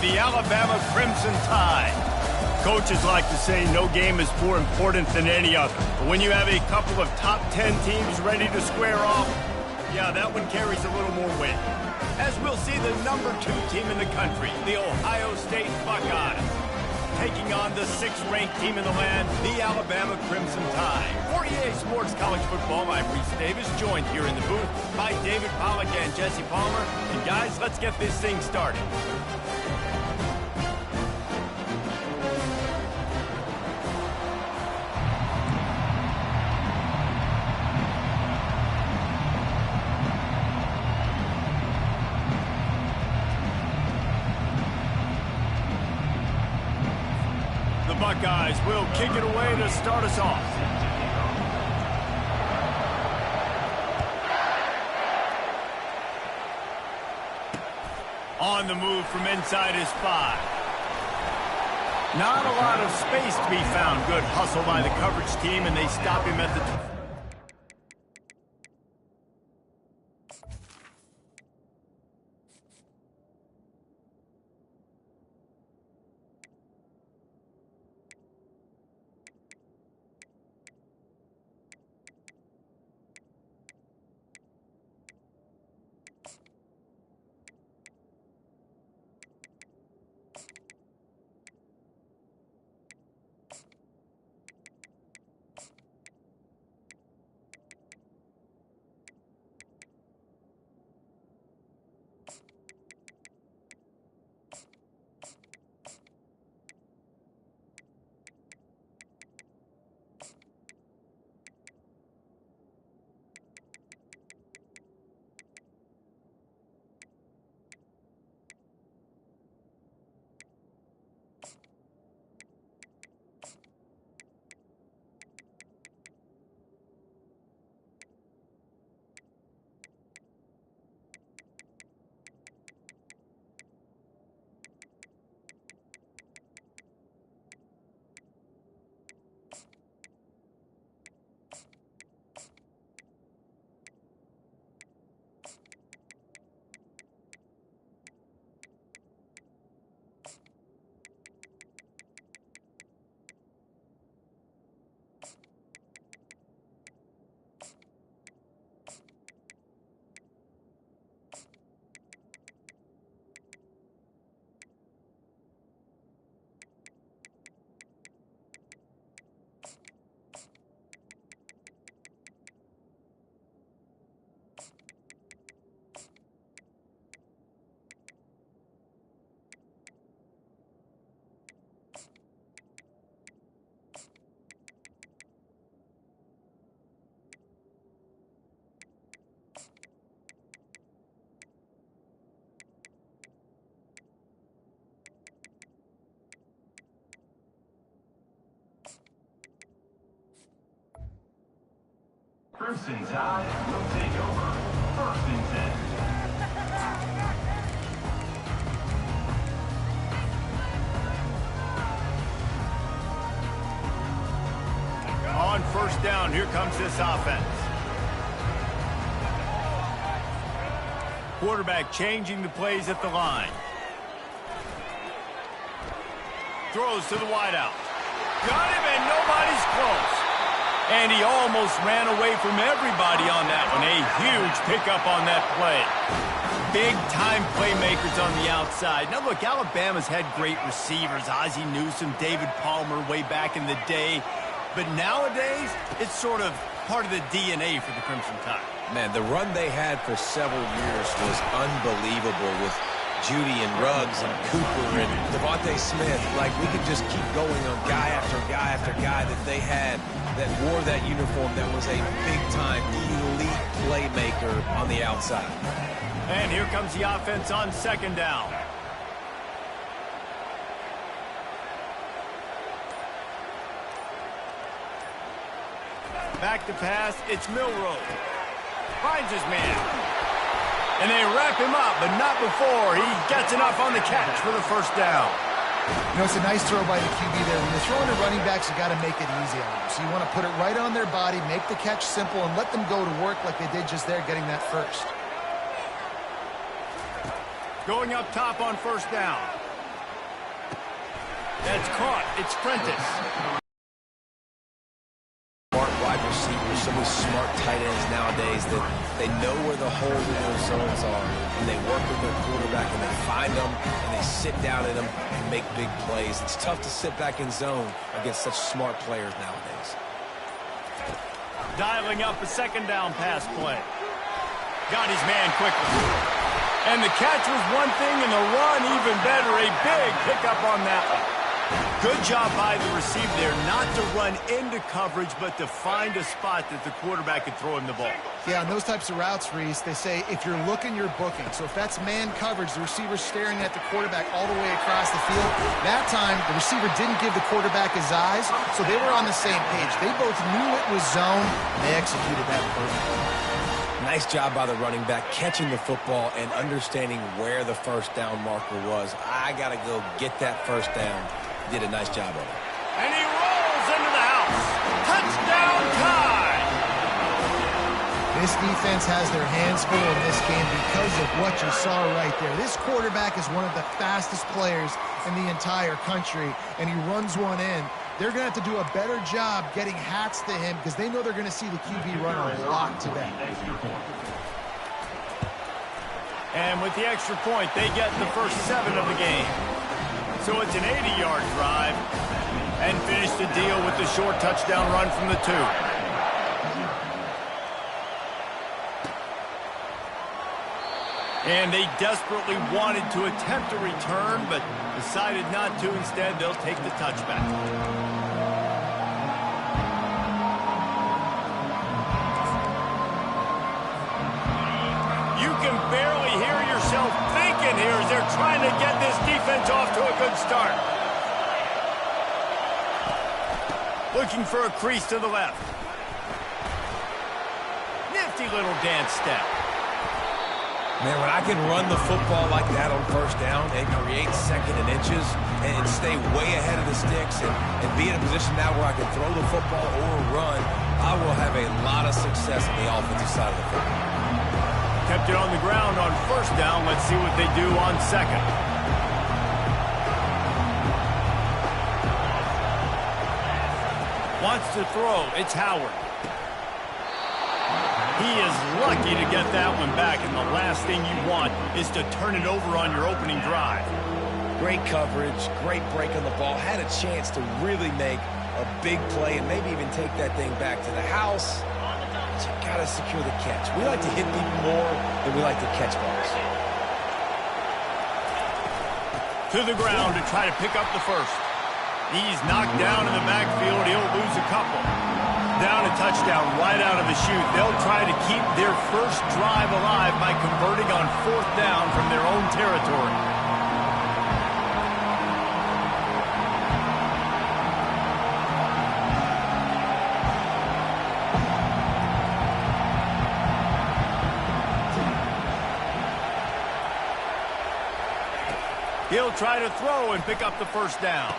the Alabama Crimson Tide. Coaches like to say no game is more important than any other. But when you have a couple of top 10 teams ready to square off, yeah, that one carries a little more weight. As we'll see the number 2 team in the country, the Ohio State Buckeyes, taking on the 6th-ranked team in the land, the Alabama Crimson Tide. For EA Sports College Football, I'm Reese Davis, joined here in the booth by David Pollack and Jesse Palmer. And guys, let's get this thing started. Buckeyes will kick it away to start us off. On the move from inside his 5. Not a lot of space to be found. Good hustle by the coverage team, and they stop him at the... Crimson Tide will take over. 1st and 10. On 1st down, here comes this offense. Quarterback changing the plays at the line. Throws to the wideout. Got him, and nobody's close. And he almost ran away from everybody on that one. A huge pickup on that play. Big-time playmakers on the outside. Now, look, Alabama's had great receivers. Ozzie Newsome, David Palmer way back in the day. But nowadays, it's sort of part of the DNA for the Crimson Tide. Man, the run they had for several years was unbelievable with Judy and Ruggs and Cooper and Devontae Smith. Like, we could just keep going on guy after guy after guy that they had that wore that uniform that was a big-time elite playmaker on the outside. And here comes the offense on 2nd down. Back to pass, it's Milroe. Finds his man. And they wrap him up, but not before he gets enough on the catch for the 1st down. You know, it's a nice throw by the QB there. When you're throwing to running backs, you got to make it easy on them. So you want to put it right on their body, make the catch simple, and let them go to work like they did just there, getting that 1st. Going up top on 1st down. That's caught. It's Prentice. Smart wide receivers, so many smart tight ends nowadays that they know where the holes in their zones are, and they work with their quarterback, and they find them, and they sit down in them and make big plays. It's tough to sit back in zone against such smart players nowadays. Dialing up a second down pass play. Got his man quickly. And the catch was one thing, and the run even better. A big pickup on that one. Good job by the receiver there, not to run into coverage, but to find a spot that the quarterback could throw him the ball. Yeah, on those types of routes, Reese, they say if you're looking, you're booking. So if that's man coverage, the receiver's staring at the quarterback all the way across the field. That time, the receiver didn't give the quarterback his eyes, so they were on the same page. They both knew it was zone, and they executed that perfectly. Nice job by the running back, catching the football and understanding where the first down marker was. I got to go get that first down. Did a nice job of it. And he rolls into the house. Touchdown tie! This defense has their hands full in this game because of what you saw right there. This quarterback is one of the fastest players in the entire country, and he runs one in. They're going to have to do a better job getting hats to him because they know they're going to see the QB run a lot today. And with the extra point, they get the first 7 of the game. So it's an 80-yard drive, and finish the deal with the short touchdown run from the 2. And they desperately wanted to attempt a return, but decided not to. Instead, they'll take the touchback. You can barely hear yourself thinking here as they're trying to get this defense off to a good start. Looking for a crease to the left. Nifty little dance step. Man, when I can run the football like that on first down and create second and inches and stay way ahead of the sticks and be in a position now where I can throw the football or run, I will have a lot of success on the offensive side of the football. Kept it on the ground on first down. Let's see what they do on second. Wants to throw. It's Howard. He is lucky to get that one back, and the last thing you want is to turn it over on your opening drive. Great coverage, great break on the ball. Had a chance to really make a big play and maybe even take that thing back to the house. But you got to secure the catch. We like to hit people more than we like to catch balls. To the ground to try to pick up the first. He's knocked down in the backfield. He'll lose a couple. Down a touchdown right out of the chute. They'll try to keep their first drive alive by converting on fourth down from their own territory. He'll try to throw and pick up the first down.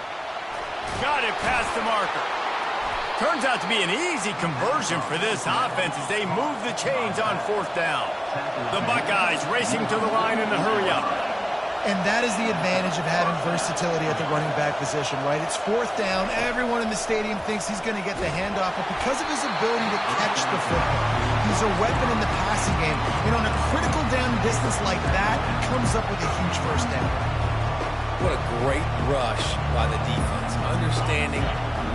Got it past the marker. Turns out to be an easy conversion for this offense as they move the chains on fourth down. The Buckeyes racing to the line in the hurry-up. And that is the advantage of having versatility at the running back position, right? It's fourth down. Everyone in the stadium thinks he's going to get the handoff, but because of his ability to catch the football, he's a weapon in the passing game. And on a critical down distance like that, he comes up with a huge first down. What a great rush by the defense. Understanding,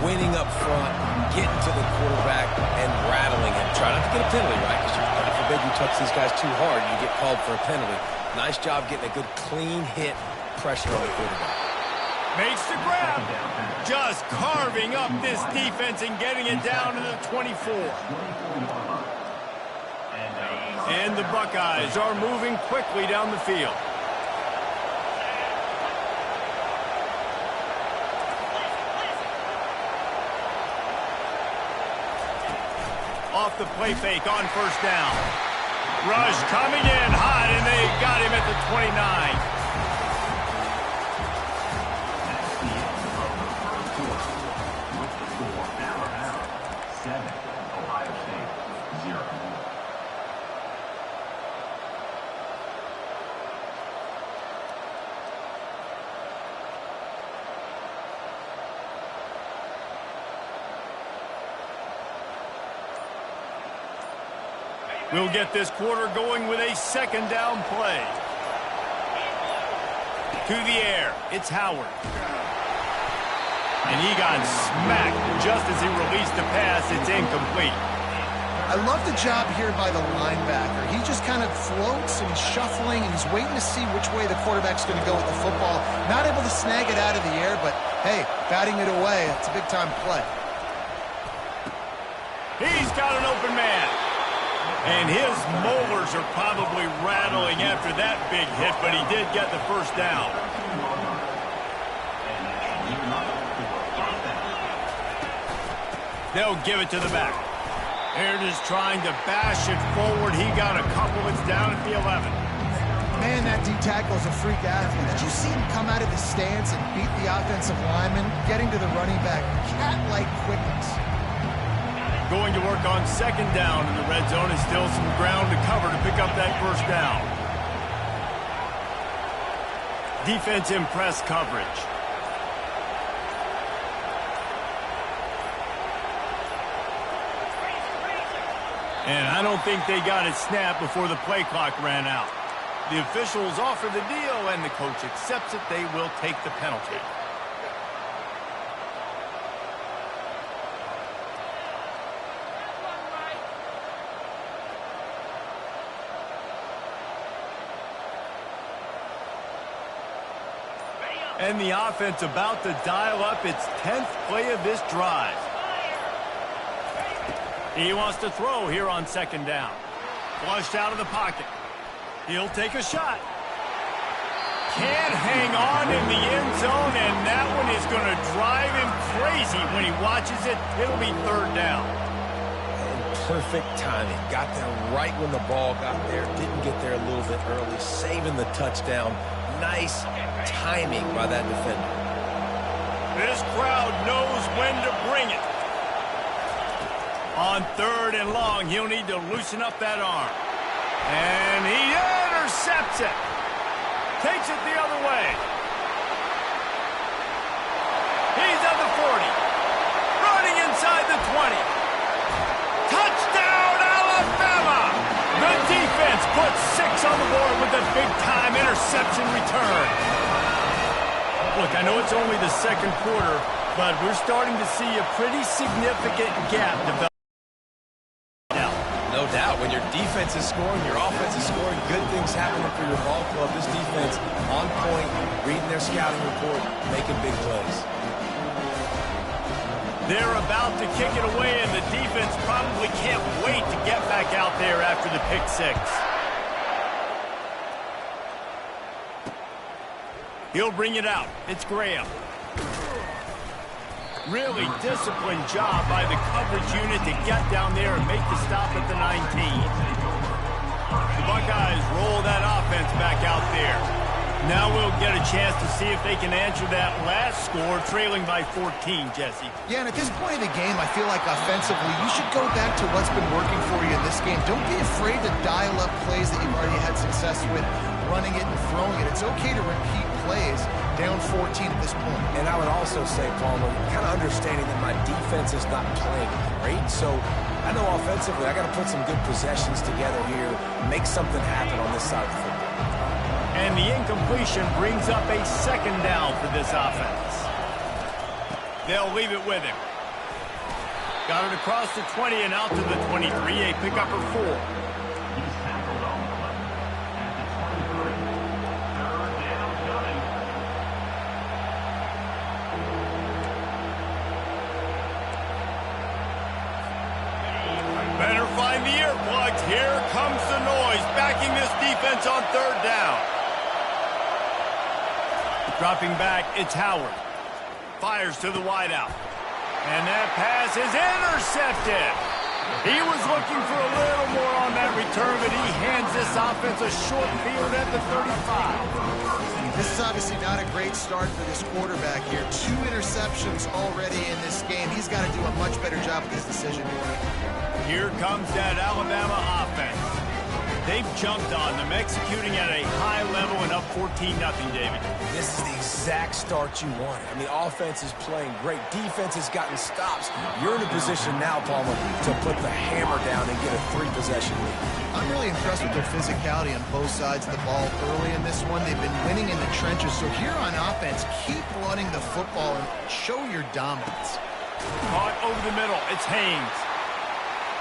winning up front, getting to the quarterback, and rattling him. Try not to get a penalty, right? Because God forbid you touch these guys too hard and you get called for a penalty. Nice job getting a good clean hit, pressure on the quarterback. Makes the grab. Just carving up this defense and getting it down to the 24. And the Buckeyes are moving quickly down the field. Off the play fake on first down. Rush coming in hot, and they got him at the 29. We'll get this quarter going with a second down play. To the air, it's Howard. And he got smacked just as he released the pass. It's incomplete. I love the job here by the linebacker. He just kind of floats and he's shuffling and he's waiting to see which way the quarterback's going to go with the football. Not able to snag it out of the air, but hey, batting it away, it's a big-time play. He's got an open man. And his molars are probably rattling after that big hit, but he did get the first down. They'll give it to the back. They're just trying to bash it forward. He got a couple. It's down at the 11. Man, that D-tackle is a freak athlete. Did you see him come out of his stance and beat the offensive lineman, getting to the running back? Cat-like quickness. Going to work on second down in the red zone, and still some ground to cover to pick up that first down. Defense in press coverage. And I don't think they got it snapped before the play clock ran out. The officials offer the deal, and the coach accepts it. They will take the penalty. And the offense about to dial up its 10th play of this drive. He wants to throw here on second down. Flushed out of the pocket. He'll take a shot. Can't hang on in the end zone, and that one is going to drive him crazy when he watches it. It'll be third down. And perfect timing. Got there right when the ball got there. Didn't get there a little bit early. Saving the touchdown. Nice timing by that defender. This crowd knows when to bring it. On third and long, he'll need to loosen up that arm. And he intercepts it. Takes it the other way. He's at the 40. Running inside the 20. Touchdown, Alabama! The defense puts 6 on the board with a big-time interception return. Look, I know it's only the second quarter, but we're starting to see a pretty significant gap develop. No doubt, when your defense is scoring, your offense is scoring, good things happening for your ball club. This defense on point, reading their scouting report, making big plays. They're about to kick it away, and the defense probably can't wait to get back out there after the pick six. He'll bring it out. It's Graham. Really disciplined job by the coverage unit to get down there and make the stop at the 19. The Buckeyes roll that offense back out there. Now we'll get a chance to see if they can answer that last score, trailing by 14, Jesse. Yeah, and at this point in the game, I feel like offensively, you should go back to what's been working for you in this game. Don't be afraid to dial up plays that you've already had success with, running it and throwing it. It's okay to repeat plays down 14 at this point. And I would also say, Palmer, kind of understanding that my defense is not playing great, so I know offensively I got to put some good possessions together here, make something happen on this side of the football. And the incompletion brings up a second down for this offense. They'll leave it with him. Got it across the 20 and out to the 23, a pickup for 4. He's tackled on the play at the 23. Third down coming. Better find the earplugs. Here comes the noise, backing this defense on third down. Dropping back, it's Howard. Fires to the wideout. And that pass is intercepted. He was looking for a little more on that return, but he hands this offense a short field at the 35. This is obviously not a great start for this quarterback here. 2 interceptions already in this game. He's got to do a much better job with his decision. Here comes that Alabama offense. They've jumped on them, executing at a high level and up 14-0, David. This is the exact start you wanted. I mean, offense is playing great. Defense has gotten stops. You're in a position now, Palmer, to put the hammer down and get a 3-possession lead. I'm really impressed with their physicality on both sides of the ball early in this one. They've been winning in the trenches. So here on offense, keep running the football and show your dominance. Caught over the middle. It's Haynes.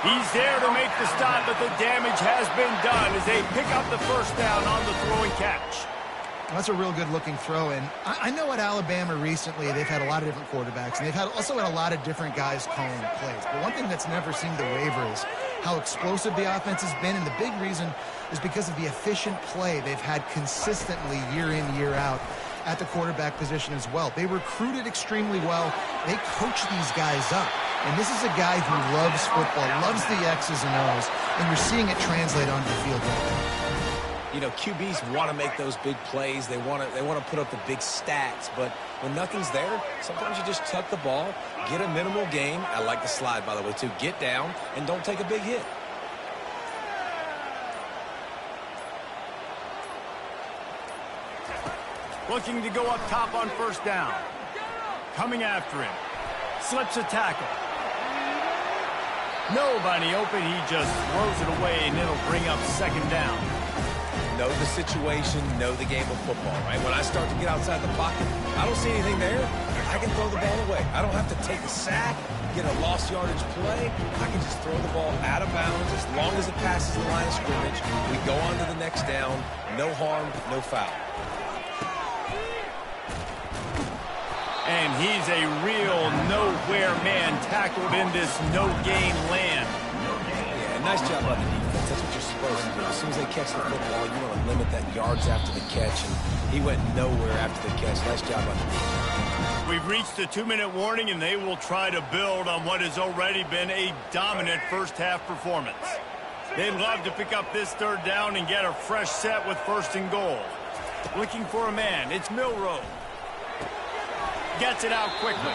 He's there to make the stop, but the damage has been done as they pick up the first down on the throwing catch. That's a real good-looking throw, and I know at Alabama recently they've had a lot of different quarterbacks, and they've also had a lot of different guys calling plays. But one thing that's never seemed to waver is how explosive the offense has been, and the big reason is because of the efficient play they've had consistently year in, year out at the quarterback position as well. They recruited extremely well. They coach these guys up. And this is a guy who loves football, loves the X's and O's, and you're seeing it translate onto the field right now. You know, QBs want to make those big plays. They want to put up the big stats. But when nothing's there, sometimes you just tuck the ball, get a minimal gain. I like the slide, by the way, too. Get down and don't take a big hit. Looking to go up top on first down. Coming after him. Slips a tackle. Nobody open. He just throws it away, and it'll bring up second down. Know the situation, know the game of football, right? When I start to get outside the pocket, I don't see anything there. I can throw the ball away. I don't have to take a sack, get a lost yardage play. I can just throw the ball out of bounds as long as it passes the line of scrimmage. We go on to the next down. No harm, no foul. And he's a real nowhere man tackled in this no-gain land. Yeah, nice job by the defense. That's what you're supposed to do. As soon as they catch the football, you want to limit that yards after the catch, and he went nowhere after the catch. Nice job by the defense. We've reached the 2-minute warning, and they will try to build on what has already been a dominant first-half performance. They'd love to pick up this third down and get a fresh set with first and goal. Looking for a man. It's Milroe. Gets it out quickly.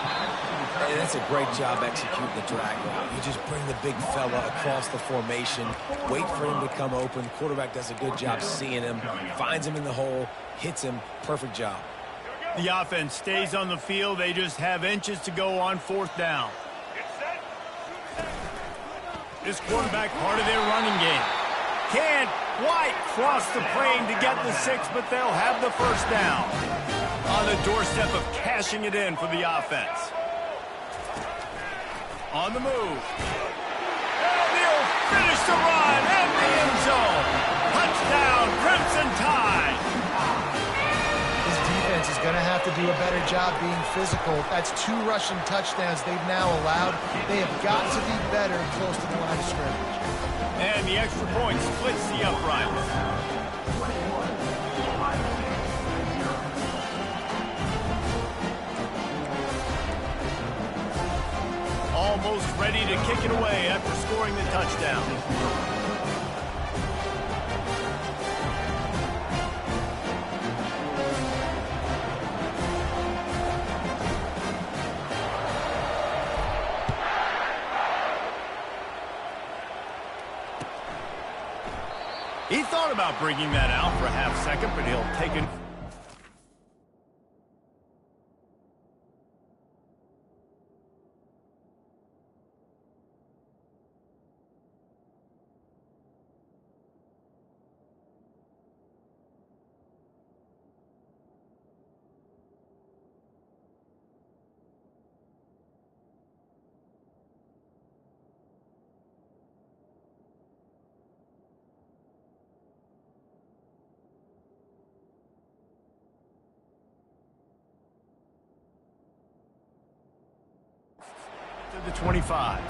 Hey, that's a great job executing the drag route. You just bring the big fella across the formation, wait for him to come open. Quarterback does a good job seeing him, finds him in the hole, hits him. Perfect job. The offense stays on the field. They just have inches to go on fourth down. This quarterback, part of their running game. Can't quite cross the plane to get the 6, but they'll have the first down. On the doorstep of cashing it in for the offense. On the move. And he'll finish the run in the end zone. Touchdown, Crimson Tide. This defense is going to have to do a better job being physical. That's 2 rushing touchdowns they've now allowed. They have got to be better close to the line of scrimmage. And the extra point splits the uprights. Almost ready to kick it away after scoring the touchdown. He thought about bringing that out for a half second, but he'll take it. To the 25.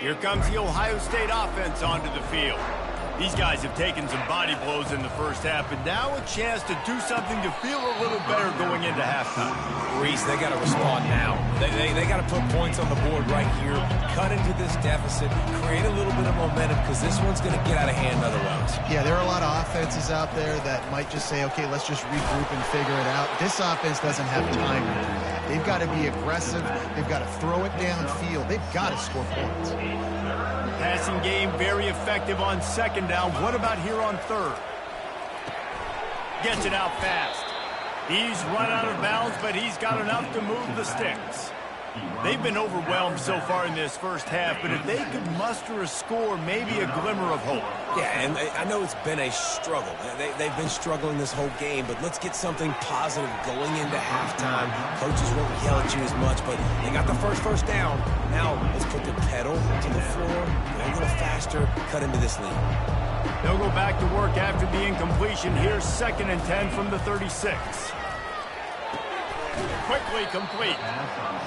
Here comes the Ohio State offense onto the field. These guys have taken some body blows in the first half, but now a chance to do something to feel a little better going into halftime. Reese, they got to respond now. They got to put points on the board right here, cut into this deficit, create a little bit of momentum, because this one's going to get out of hand otherwise. Yeah, there are a lot of offenses out there that might just say, okay, let's just regroup and figure it out. This offense doesn't have time to do that. They've got to be aggressive. They've got to throw it downfield. They've got to score points. Passing game very effective on second down. What about here on third? Gets it out fast. He's run out of bounds, but he's got enough to move the sticks. They've been overwhelmed so far in this first half, but if they could muster a score, maybe a glimmer of hope. Yeah, and I know it's been a struggle. They've been struggling this whole game, but let's get something positive going into halftime. Coaches won't yell at you as much, but they got the first down. Now let's put the pedal to the floor, go a little faster, cut into this lead. They'll go back to work after the incompletion. Here's 2nd and 10 from the 36. Quickly complete.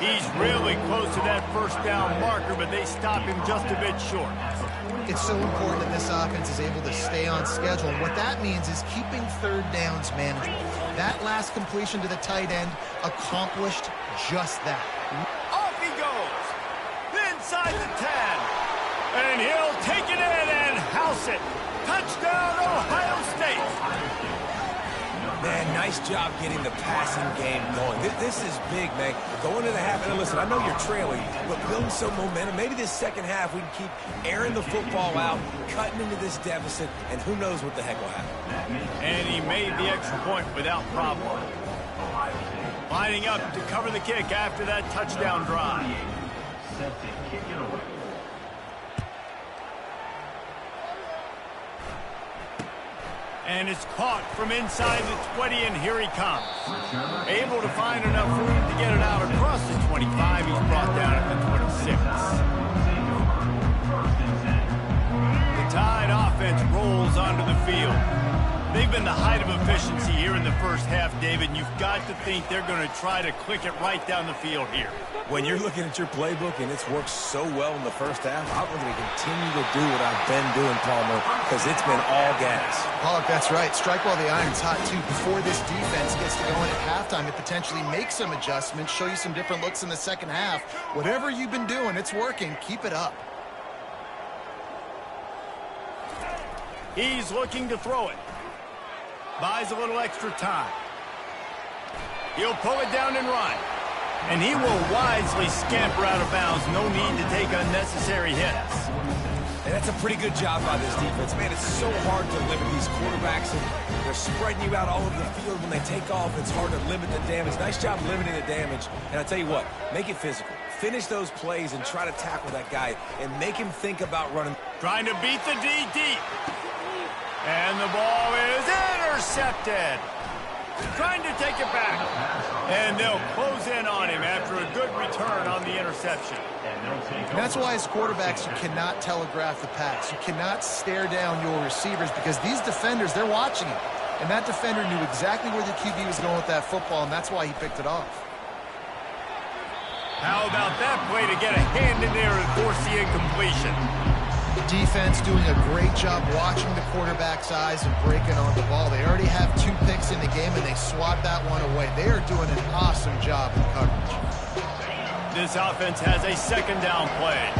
He's really close to that first down marker, but they stop him just a bit short. It's so important that this offense is able to stay on schedule. And what that means is keeping third downs manageable. That last completion to the tight end accomplished just that. Off he goes. Inside the 10. And he'll take it in and house it. Touchdown, Ohio State. Man, nice job getting the passing game going. This is big, man. Going to the half, and listen, I know you're trailing, but building some momentum. Maybe this second half we can keep airing the football out, cutting into this deficit, and who knows what the heck will happen. And he made the extra point without problem. Lining up to cover the kick after that touchdown drive. Set to kick it away. And it's caught from inside the 20, and here he comes. Able to find enough room to get it out across the 25. He's brought down at the 26. The Tide offense rolls onto the field. They've been the height of efficiency here in the first half, David, and you've got to think they're going to try to click it right down the field here. When you're looking at your playbook and it's worked so well in the first half, I'm going to continue to do what I've been doing, Palmer, because it's been all gas. Pollock, that's right. Strike while the iron's hot, too. Before this defense gets to going at halftime, it potentially makes some adjustments, show you some different looks in the second half. Whatever you've been doing, it's working. Keep it up. He's looking to throw it. Buys a little extra time. He'll pull it down and run. And he will wisely scamper out of bounds. No need to take unnecessary hits. And that's a pretty good job by this defense. Man, it's so hard to limit these quarterbacks, and they're spreading you out all over the field. When they take off, it's hard to limit the damage. Nice job limiting the damage. And I tell you what, make it physical. Finish those plays and try to tackle that guy and make him think about running. Trying to beat the D deep. And the ball is intercepted. Trying to take it back. And they'll close in on him after a good return on the interception. And that's why as quarterbacks, you cannot telegraph the pass. You cannot stare down your receivers because these defenders, they're watching it. And that defender knew exactly where the QB was going with that football, and that's why he picked it off. How about that play to get a hand in there and force the incompletion? Defense doing a great job watching the quarterback's eyes and breaking on the ball. They already have 2 picks in the game, and they swat that one away. They are doing an awesome job in coverage. This offense has a second down play.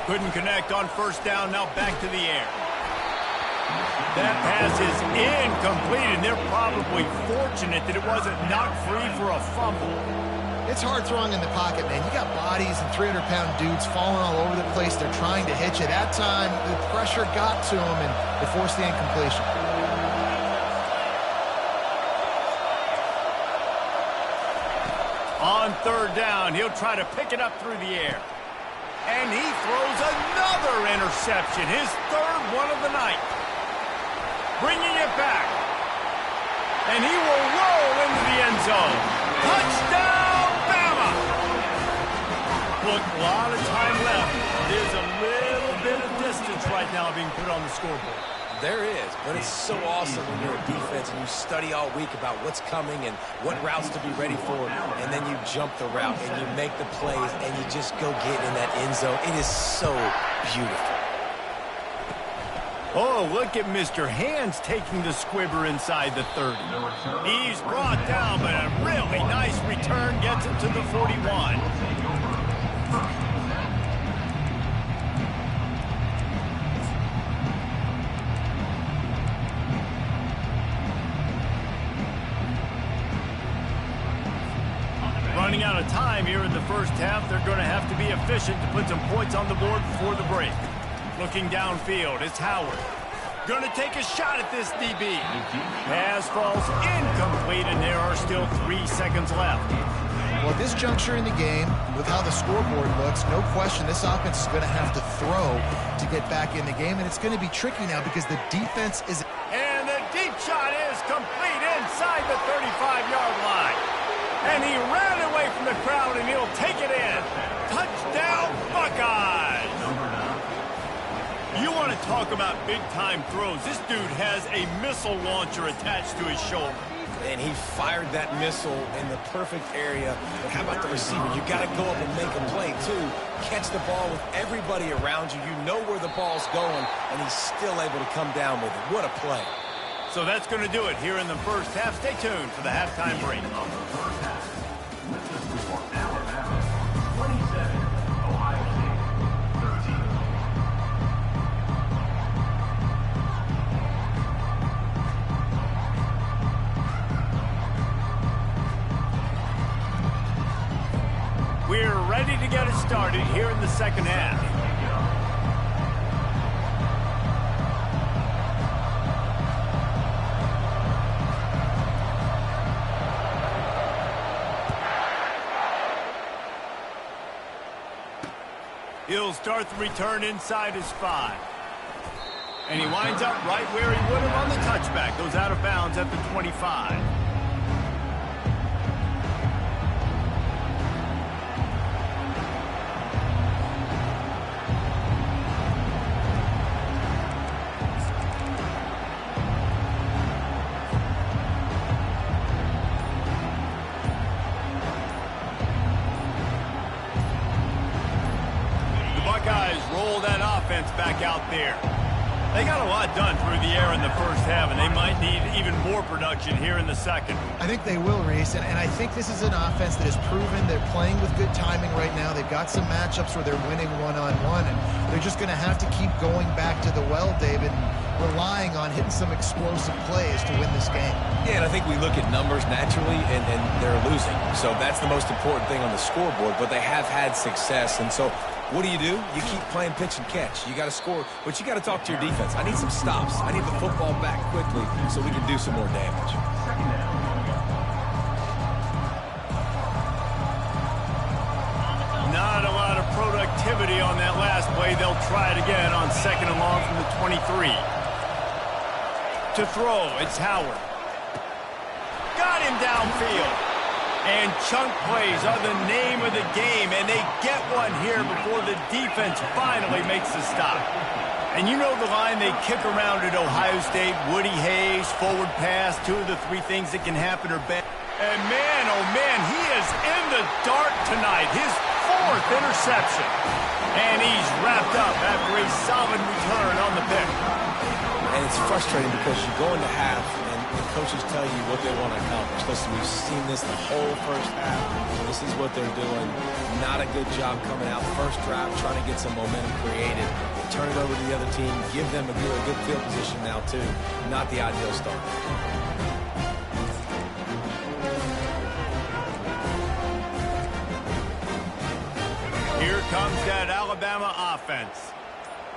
Couldn't connect on first down, now back to the air. That pass is incomplete, and they're probably fortunate that it wasn't knocked free for a fumble. It's hard throwing in the pocket, man. You got bodies and 300-pound dudes falling all over the place. They're trying to hit you. That time, the pressure got to them, and they forced the incompletion. On third down, he'll try to pick it up through the air. And he throws another interception, his third one of the night. Bringing it back. And he will roll into the end zone. Touchdown, Bama! Look, a lot of time left. There's a little bit of distance right now being put on the scoreboard. There is, but it's so awesome when you're a defense and you study all week about what's coming and what routes to be ready for, and then you jump the route and you make the plays and you just go get in that end zone. It is so beautiful. Oh, look at Mr. Hands taking the squibber inside the 30. He's brought down, but a really nice return gets him to the 41. Running out of time here in the first half, they're going to have to be efficient to put some points on the board before the break. Looking downfield, it's Howard. Going to take a shot at this DB. Pass falls incomplete, and there are still 3 seconds left. Well, at this juncture in the game, with how the scoreboard looks, no question this offense is going to have to throw to get back in the game, and it's going to be tricky now because the defense is... And the deep shot is complete inside the 35-yard line. And he ran away from the crowd, and he'll take it in. Touchdown, Buckeyes! You want to talk about big-time throws. This dude has a missile launcher attached to his shoulder. And he fired that missile in the perfect area. But how about the receiver? You got to go up and make a play, too. Catch the ball with everybody around you. You know where the ball's going, and he's still able to come down with it. What a play. So that's going to do it here in the first half. Stay tuned for the halftime break. We're ready to get it started here in the second half. He'll start the return inside his 5. And he winds up right where he would have on the touchback. Goes out of bounds at the 25. Back out there. They got a lot done through the air in the first half, and they might need even more production here in the second. I think they will, Reese, and I think this is an offense that has proven they're playing with good timing right now. They've got some matchups where they're winning one-on-one, and they're just going to have to keep going back to the well, David, and relying on hitting some explosive plays to win this game. Yeah, and I think we look at numbers naturally, and they're losing. So that's the most important thing on the scoreboard, but they have had success, and so what do? You keep playing pitch and catch. You got to score, but you got to talk to your defense. I need some stops. I need the football back quickly so we can do some more damage. Not a lot of productivity on that last play. They'll try it again on second and long from the 23. To throw, it's Howard. Got him downfield. And chunk plays are the name of the game, and they get one here before the defense finally makes the stop. And you know the line they kick around at Ohio State, Woody Hayes, forward pass, 2 of the 3 things that can happen are bad. And man, oh man, he is in the dark tonight, his 4th interception. And he's wrapped up after a solid return on the pick. And it's frustrating because you go into half, and coaches tell you what they want to accomplish. Listen, we've seen this the whole first half. This is what they're doing. Not a good job coming out first drive, trying to get some momentum created. Turn it over to the other team. Give them a good field position now, too. Not the ideal start. Here comes that Alabama offense.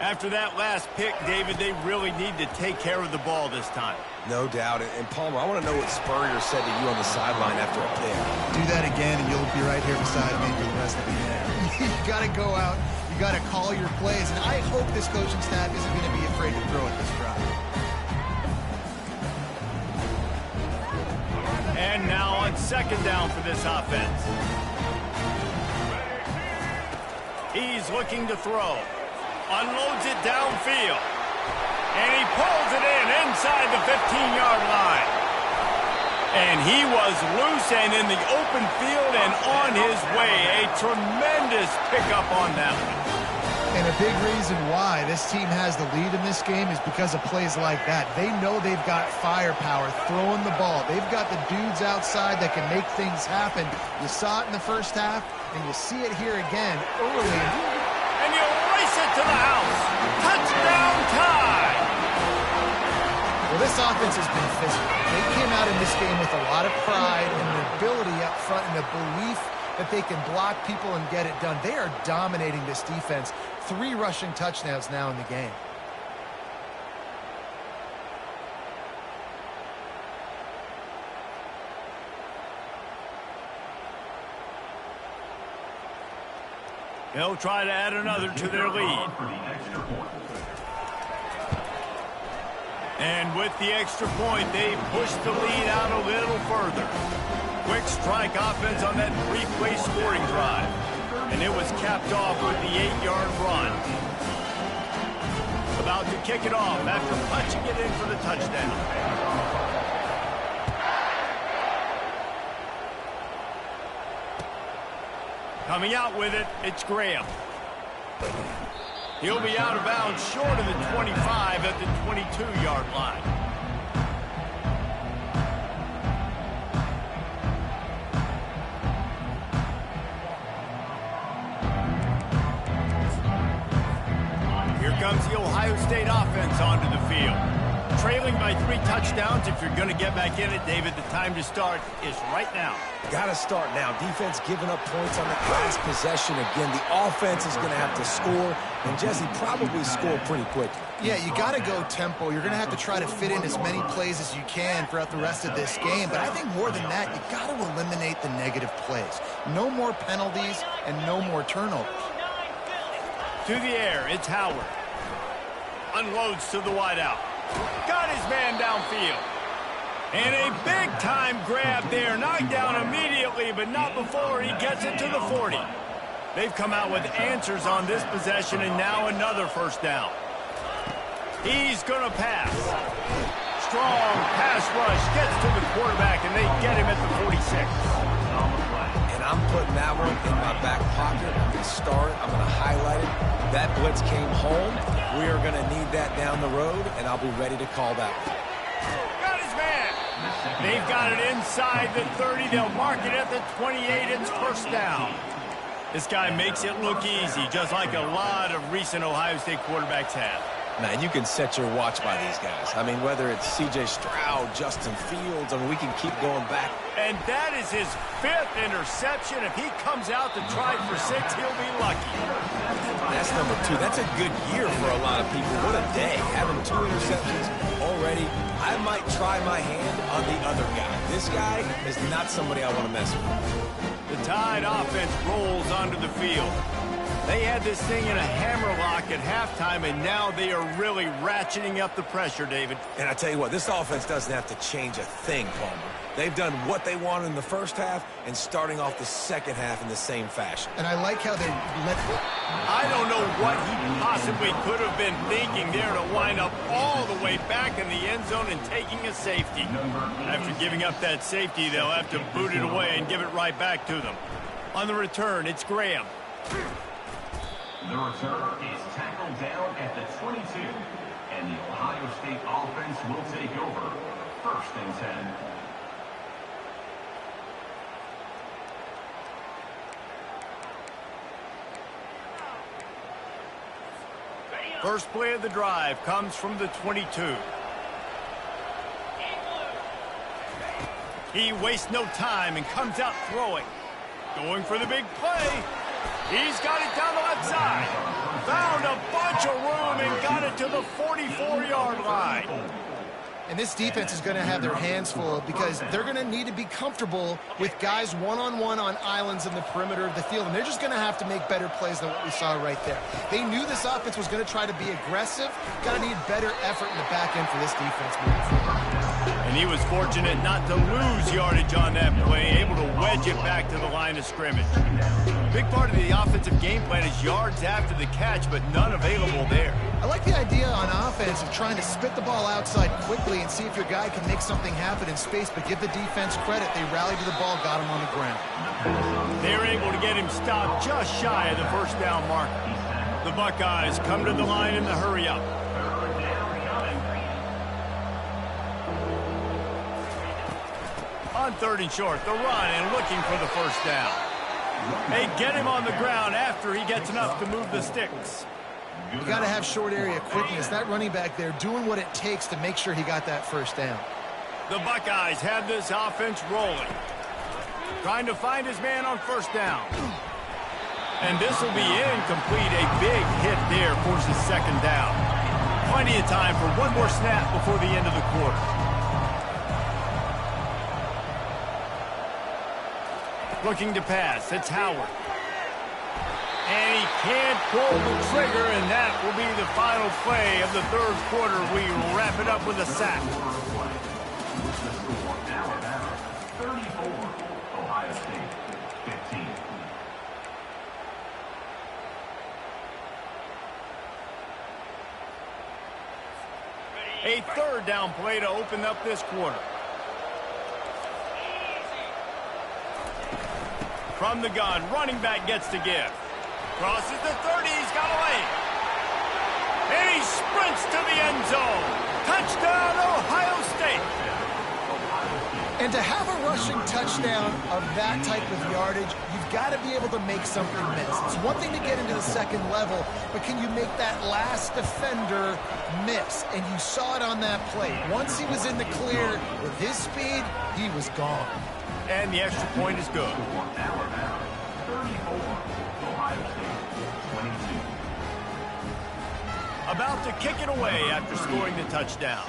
After that last pick, David, they really need to take care of the ball this time. No doubt. And Palmer, I want to know what Spurrier said to you on the sideline after a pick. Do that again, and you'll be right here beside me for the rest of the game. You got to go out. You got to call your plays. And I hope this coaching staff isn't going to be afraid to throw at this drive. And now on second down for this offense. He's looking to throw. Unloads it downfield. And he pulls it in inside the 15-yard line. And he was loose and in the open field and on his way. A tremendous pickup on that one. And a big reason why this team has the lead in this game is because of plays like that. They know they've got firepower throwing the ball. They've got the dudes outside that can make things happen. You saw it in the first half, and you see it here again early. And you race it to the house. Touchdown time. Well, this offense has been physical. They came out in this game with a lot of pride and an ability up front and a belief that they can block people and get it done. They are dominating this defense. 3 rushing touchdowns now in the game. They'll try to add another to their lead. And with the extra point, they push the lead out a little further. Quick strike offense on that 3-play scoring drive. And it was capped off with the 8-yard run. About to kick it off after punching it in for the touchdown. Coming out with it, it's Graham. He'll be out of bounds short of the 25 at the 22-yard line. Here comes the Ohio State offense onto the field. Trailing by 3 touchdowns. If you're going to get back in it, David, the time to start is right now. Got to start now. Defense giving up points on that last possession. Again, the offense is going to have to score, and Jesse probably score pretty quickly. Yeah, you got to go tempo. You're going to have to try to fit in as many plays as you can throughout the rest of this game. But I think more than that, you got to eliminate the negative plays. No more penalties and no more turnovers. To the air, it's Howard. Unloads to the wideout. Got his man downfield. And a big-time grab there. Knocked down immediately, but not before he gets it to the 40. They've come out with answers on this possession, and now another first down. He's going to pass. Strong pass rush. Gets to the quarterback, and they get him at the 46. And I'm putting that one in my back pocket. I'm going to start it. I'm going to highlight it. That blitz came home. We are going to need that down the road, and I'll be ready to call that one. Got his man. They've got it inside the 30. They'll mark it at the 28. It's first down. This guy makes it look easy, just like a lot of recent Ohio State quarterbacks have. Man, you can set your watch by these guys. I mean, whether it's C.J. Stroud, Justin Fields, I mean, we can keep going back. And that is his 5th interception. If he comes out to try for 6, he'll be lucky. That's number 2. That's a good year for a lot of people. What a day. Having 2 interceptions already. I might try my hand on the other guy. This guy is not somebody I want to mess with. The Tide offense rolls onto the field. They had this thing in a hammerlock at halftime, and now they are really ratcheting up the pressure, David. And I tell you what, this offense doesn't have to change a thing, Palmer. They've done what they wanted in the first half and starting off the second half in the same fashion. And I like how they let... I don't know what he possibly could have been thinking there to wind up all the way back in the end zone and taking a safety. After giving up that safety, they'll have to boot it away and give it right back to them. On the return, it's Graham. The return is tackled down at the 22, and the Ohio State offense will take over. 1st and 10. First play of the drive comes from the 22. He wastes no time and comes out throwing. Going for the big play. He's got it down the left side. Found a bunch of room and got it to the 44-yard line. And this defense is going to have their hands full because they're going to need to be comfortable with guys one-on-one on islands in the perimeter of the field. And they're just going to have to make better plays than what we saw right there. They knew this offense was going to try to be aggressive. Got to need better effort in the back end for this defense moving forward. And he was fortunate not to lose yardage on that play, able to wedge it back to the line of scrimmage. A big part of the offensive game plan is yards after the catch, but none available there. I like the idea on offense of trying to spit the ball outside quickly and see if your guy can make something happen in space, but give the defense credit. They rallied to the ball, got him on the ground. They're able to get him stopped just shy of the first down mark. The Buckeyes come to the line in the hurry-up. On 3rd and short, the run and looking for the first down. They get him on the ground after he gets enough to move the sticks. You got to have short area quickness. That running back there doing what it takes to make sure he got that first down. The Buckeyes have this offense rolling. Trying to find his man on first down. And this will be incomplete. A big hit there forces second down. Plenty of time for one more snap before the end of the quarter. Looking to pass, it's Howard. And he can't pull the trigger, and that will be the final play of the 3rd quarter. We wrap it up with a sack. 34, Ohio State, 15. A 3rd down play to open up this quarter. From the gun, running back gets to give. Crosses the 30, he's got a lane. And he sprints to the end zone. Touchdown, Ohio State. And to have a rushing touchdown of that type of yardage, you've got to be able to make something miss. It's one thing to get into the second level, but can you make that last defender miss? And you saw it on that play. Once he was in the clear, with his speed, he was gone. And the extra point is good. About to kick it away after scoring the touchdown.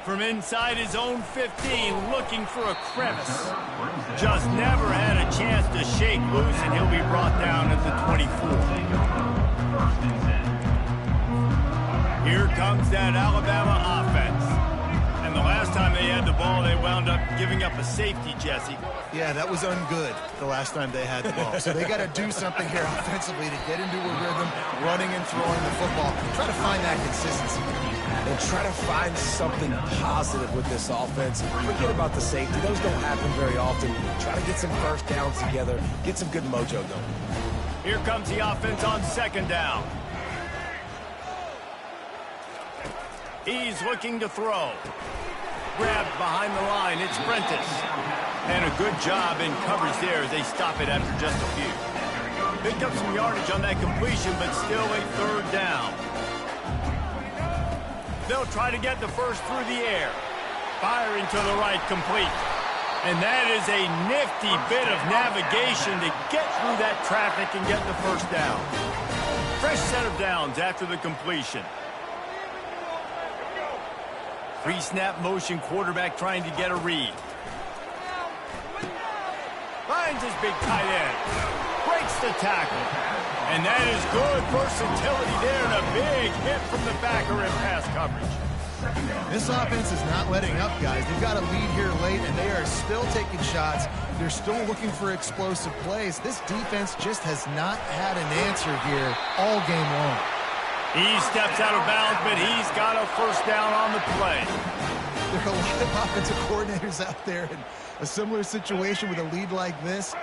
From inside his own 15, looking for a crevice. Just never had a chance to shake loose, and he'll be brought down at the 24. Here comes that Alabama offense. And the last time they had the ball, they wound up giving up a safety, Jesse. Yeah, that was ungood the last time they had the ball. So they got to do something here offensively to get into a rhythm, running and throwing the football. Try to find that consistency. And try to find something positive with this offense. Forget about the safety. Those don't happen very often. Try to get some first downs together. Get some good mojo going. Here comes the offense on 2nd down. He's looking to throw. Grabbed behind the line. It's Prentice. And a good job in coverage there as they stop it after just a few. Picked up some yardage on that completion, but still a 3rd down. They'll try to get the first through the air. Firing to the right, complete. And that is a nifty bit of navigation to get through that traffic and get the first down. Fresh set of downs after the completion. Pre-snap motion, quarterback trying to get a read. Finds his big tight end. Breaks the tackle. And that is good versatility there, and a big hit from the backer in pass coverage. This offense is not letting up, guys. They've got a lead here late, and they are still taking shots. They're still looking for explosive plays. This defense just has not had an answer here all game long. He steps out of bounds, but he's got a first down on the play. There are a lot of offensive coordinators out there in a similar situation with a lead like this.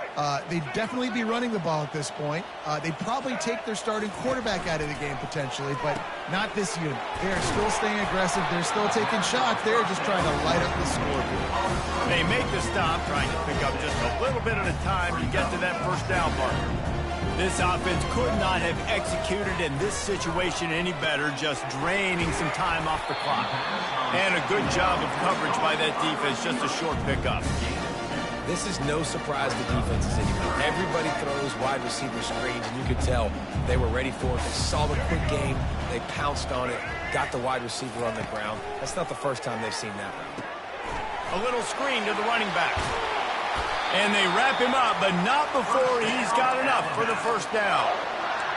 They'd definitely be running the ball at this point. They'd probably take their starting quarterback out of the game potentially, but not this unit. They are still staying aggressive. They're still taking shots. They're just trying to light up the scoreboard. They make the stop, trying to pick up just a little bit at a time to get to that first down marker. This offense could not have executed in this situation any better, just draining some time off the clock. And a good job of coverage by that defense, just a short pickup. This is no surprise to defenses anymore. Everybody throws wide receiver screens, and you could tell they were ready for it. They saw the quick game, they pounced on it, got the wide receiver on the ground. That's not the first time they've seen that route. A little screen to the running back. And they wrap him up, but not before he's got enough for the first down.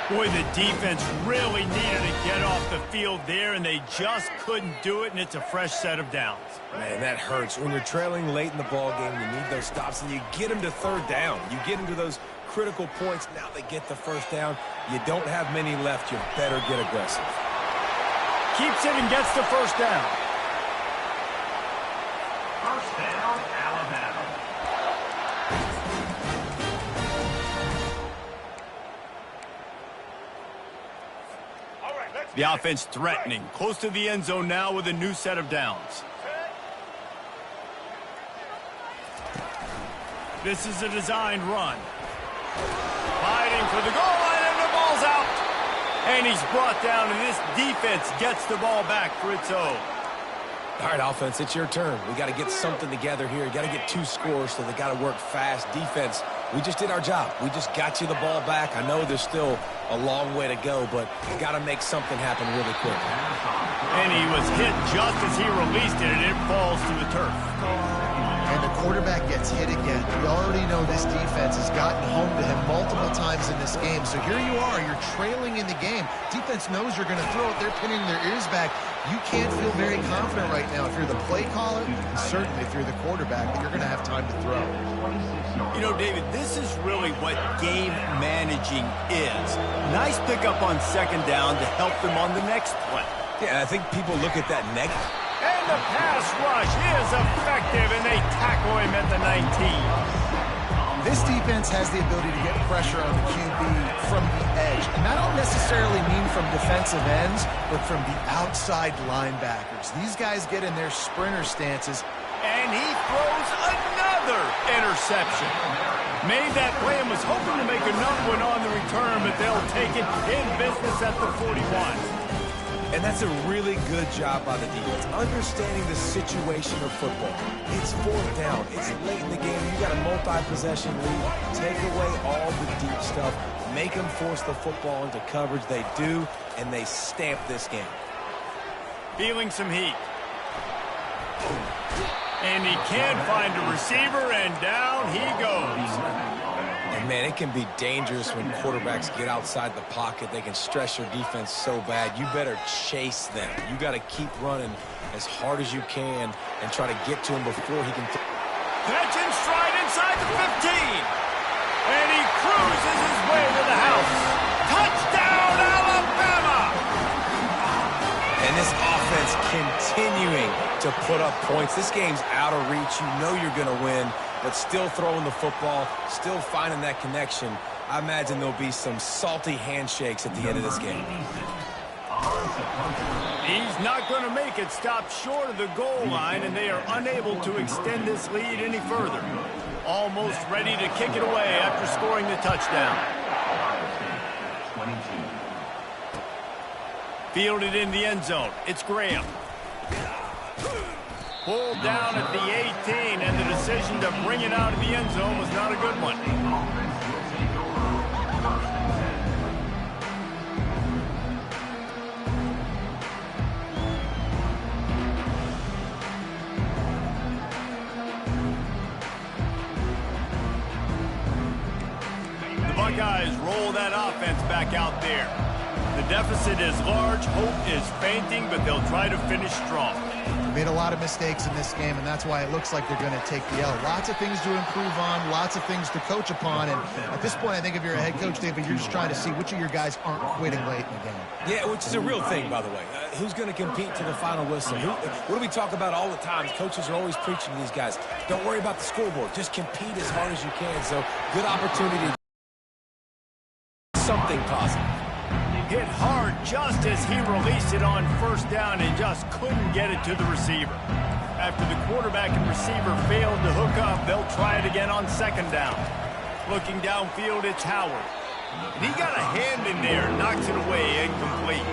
Boy, the defense really needed to get off the field there, and they just couldn't do it, and it's a fresh set of downs. Man, that hurts. When you're trailing late in the ball game, you need those stops, and you get them to third down. You get them to those critical points. Now they get the first down. You don't have many left. You better get aggressive. Keeps it and gets the first down. First down, Alabama. The offense threatening, close to the end zone now with a new set of downs. This is a designed run. Fighting for the goal line, and the ball's out. And he's brought down, and this defense gets the ball back for its own. All right, offense, it's your turn. We got to get something together here. You got to get 2 scores, so they got to work fast. Defense, we just did our job. We just got you the ball back. I know there's still a long way to go, but you got to make something happen really quick. And he was hit just as he released it, and it falls to the turf. And the quarterback gets hit again. We already know this defense has gotten home to him multiple times in this game. So here you are, you're trailing in the game. Defense knows you're going to throw it. They're pinning their ears back. You can't feel very confident right now if you're the play caller, and certainly if you're the quarterback, that you're going to have time to throw. You know, David, this is really what game managing is. Nice pickup on second down to help them on the next play. Yeah, I think people look at that negative. And the pass rush is effective, and they tackle him at the 19. This defense has the ability to get pressure on the QB from the edge. And I don't necessarily mean from defensive ends, but from the outside linebackers. These guys get in their sprinter stances. And he throws another interception. Made that play and was hoping to make another one on the return, but they'll take it in business at the 41. And that's a really good job by the defense, understanding the situation of football. It's 4th down. It's late in the game. You got a multi-possession lead. Take away all the deep stuff. Make them force the football into coverage. They do, and they stamp this game. Feeling some heat. And he can't find a receiver, and down he goes. And, man, it can be dangerous when quarterbacks get outside the pocket. They can stress your defense so bad. You better chase them. You got to keep running as hard as you can and try to get to him before he can. Catch and stride inside the 15. And he cruises his way to the house. Touchdown, Alabama! And this offense continuing to put up points. This game's out of reach. You know you're going to win, but still throwing the football, still finding that connection. I imagine there'll be some salty handshakes at the end of this game. He's not going to make it. Stop short of the goal line, and they are unable to extend this lead any further. Almost ready to kick it away after scoring the touchdown. Fielded in the end zone. It's Graham. Pulled down at the 18, and the decision to bring it out of the end zone was not a good one. The Buckeyes roll that offense back out there. The deficit is large, hope is fainting, but they'll try to finish strong. Made a lot of mistakes in this game, and that's why it looks like they're going to take the L. Lots of things to improve on, lots of things to coach upon, and at this point, I think if you're a head coach, David, you're just trying to see which of your guys aren't quitting late in the game. Yeah, which is a real thing, by the way. Who's going to compete to the final whistle? What do we talk about all the time? Coaches are always preaching to these guys. Don't worry about the scoreboard. Just compete as hard as you can. So, good opportunity. Something positive. Hit hard just as he released it on first down and just couldn't get it to the receiver. After the quarterback and receiver failed to hook up, they'll try it again on second down. Looking downfield, it's Howard. And he got a hand in there, knocks it away, incomplete.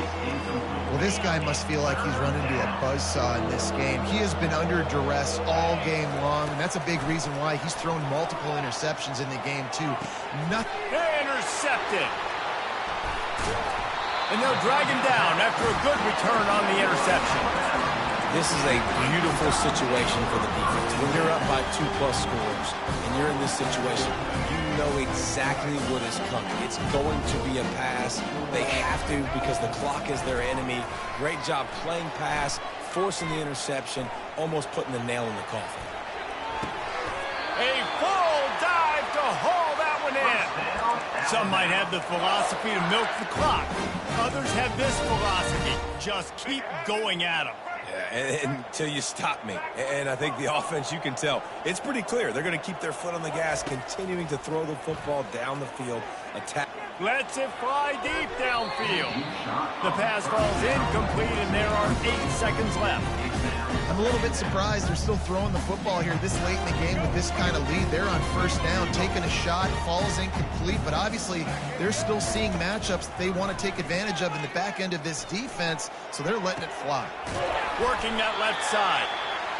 Well, this guy must feel like he's run into a buzzsaw in this game. He has been under duress all game long, and that's a big reason why he's thrown multiple interceptions in the game, too. Intercepted. And they'll drag him down after a good return on the interception. This is a beautiful situation for the defense. When you're up by 2+ scores and you're in this situation, you know exactly what is coming. It's going to be a pass. They have to because the clock is their enemy. Great job playing pass, forcing the interception, almost putting the nail in the coffin. A full dive to haul that one in. Some might have the philosophy to milk the clock. Others have this philosophy. Just keep going at them. Yeah, until you stop me. And I think the offense, you can tell, it's pretty clear. They're going to keep their foot on the gas, continuing to throw the football down the field, attack. Lets it fly deep downfield. The pass falls incomplete, and there are 8 seconds left. I'm a little bit surprised they're still throwing the football here this late in the game with this kind of lead. They're on first down, taking a shot, falls incomplete, but obviously they're still seeing matchups that they want to take advantage of in the back end of this defense, so they're letting it fly. Working that left side.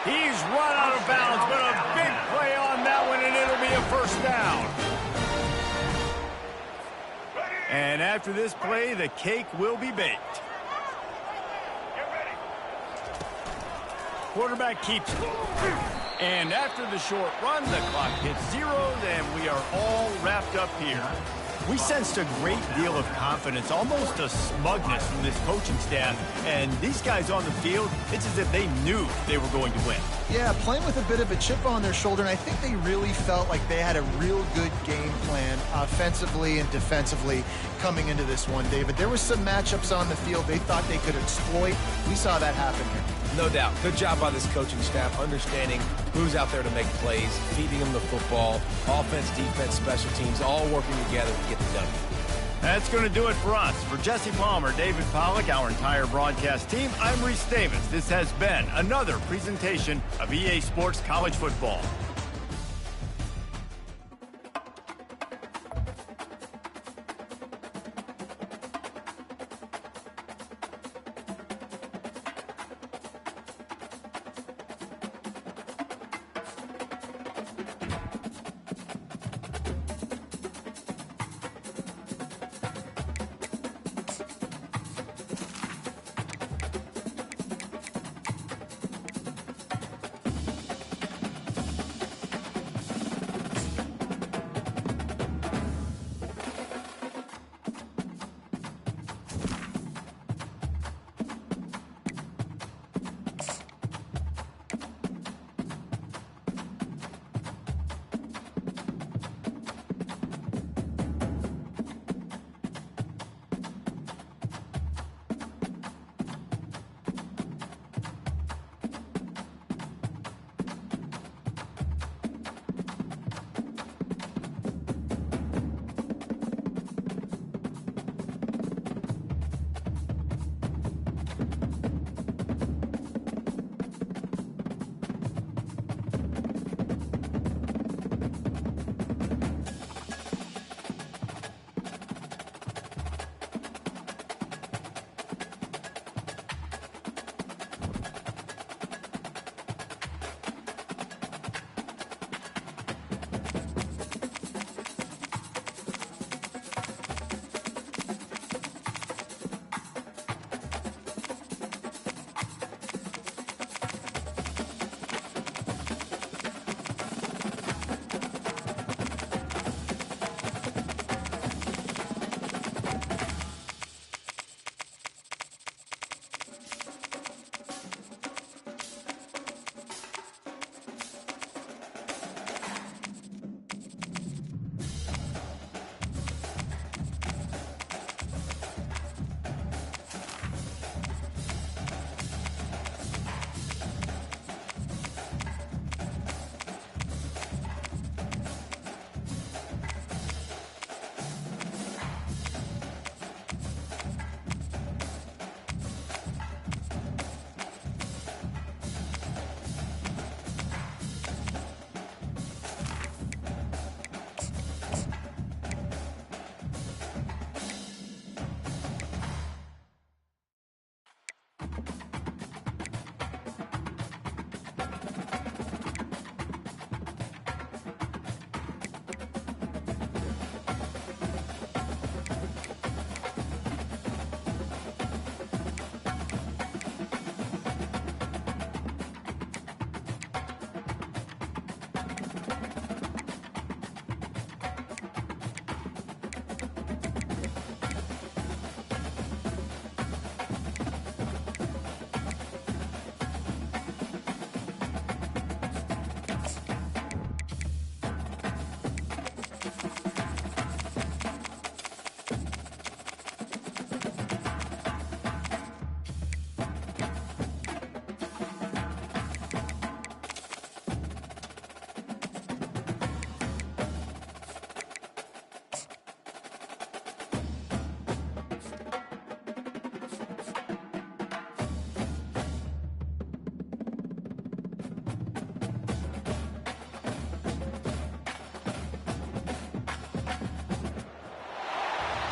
He's run out of bounds, but a big play on that one, and it'll be a first down. And after this play, the cake will be baked. Quarterback keeps it. And after the short run, the clock hits 0, and we are all wrapped up here. We sensed a great deal of confidence, almost a smugness from this coaching staff. And these guys on the field, it's as if they knew they were going to win. Yeah, playing with a bit of a chip on their shoulder, and I think they really felt like they had a real good game plan offensively and defensively coming into this one, David. There were some matchups on the field they thought they could exploit. We saw that happen here. No doubt. Good job by this coaching staff, understanding who's out there to make plays, feeding them the football, offense, defense, special teams, all working together to get the W. That's going to do it for us. For Jesse Palmer, David Pollack, our entire broadcast team, I'm Reese Davis. This has been another presentation of EA Sports College Football.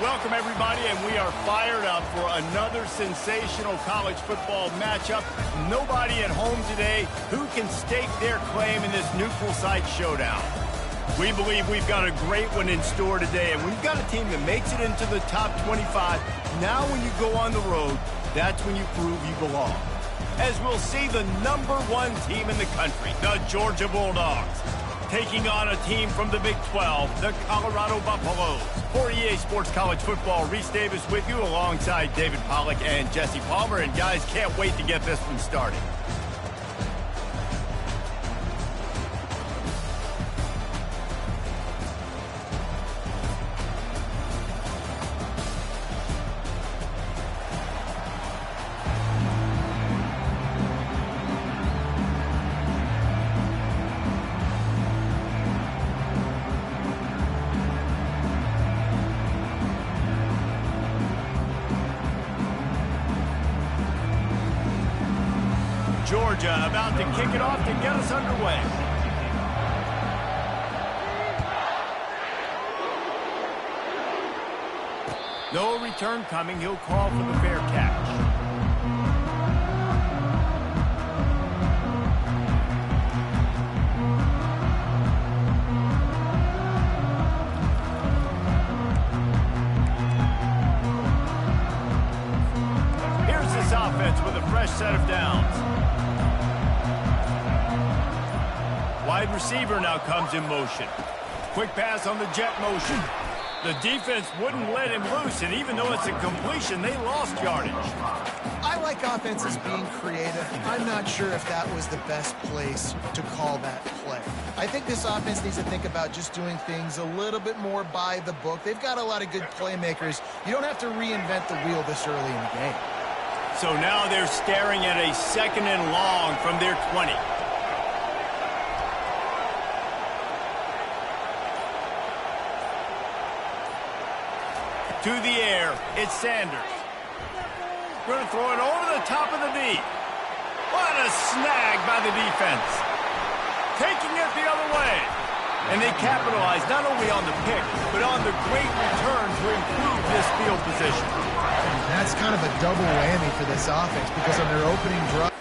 Welcome, everybody, and we are fired up for another sensational college football matchup. Nobody at home today who can stake their claim in this neutral site showdown. We believe we've got a great one in store today, and we've got a team that makes it into the top 25. Now when you go on the road, that's when you prove you belong. As we'll see the #1 team in the country, the Georgia Bulldogs, taking on a team from the Big 12, the Colorado Buffaloes. For EA Sports College Football, Reese Davis with you alongside David Pollack and Jesse Palmer. And guys, can't wait to get this one started. Georgia about to kick it off to get us underway. No return coming. He'll call for the fair catch. Here's this offense with a fresh set of downs. Wide receiver now comes in motion. Quick pass on the jet motion. The defense wouldn't let him loose, and even though it's a completion, they lost yardage. I like offenses being creative. I'm not sure if that was the best place to call that play. I think this offense needs to think about just doing things a little bit more by the book. They've got a lot of good playmakers. You don't have to reinvent the wheel this early in the game. So now they're staring at a 2nd and long from their 20. To the air, it's Sanders. Going to throw it over the top of the knee. What a snag by the defense. Taking it the other way. And they capitalize not only on the pick, but on the great return to improve this field position. That's kind of a double whammy for this offense because on their opening drive,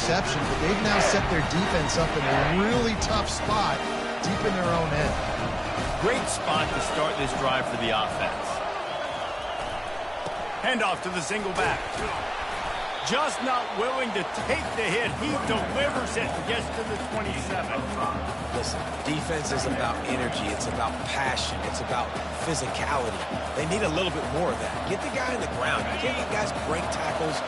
interception, but they've now set their defense up in a really tough spot deep in their own end. Great spot to start this drive for the offense. Handoff to the single back. Just not willing to take the hit. He delivers it and gets to the 27. Listen, defense is about energy. It's about passion. It's about physicality. They need a little bit more of that. Get the guy in the ground. You can't let guys break tackles.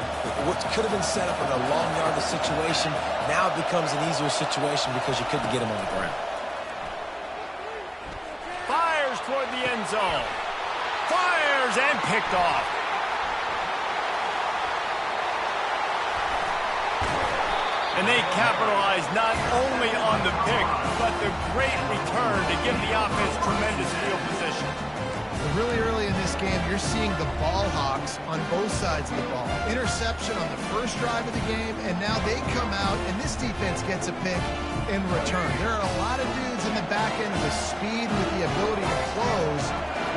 What could have been set up in a long yardage situation, now it becomes an easier situation because you couldn't get him on the ground. Fires toward the end zone. Fires and picked off. And they capitalize not only on the pick, but the great return to give the offense tremendous field position. Really early in this game, you're seeing the ball hawks on both sides of the ball. Interception on the first drive of the game, and now they come out, and this defense gets a pick in return. There are a lot of dudes in the back end with speed, with the ability to close.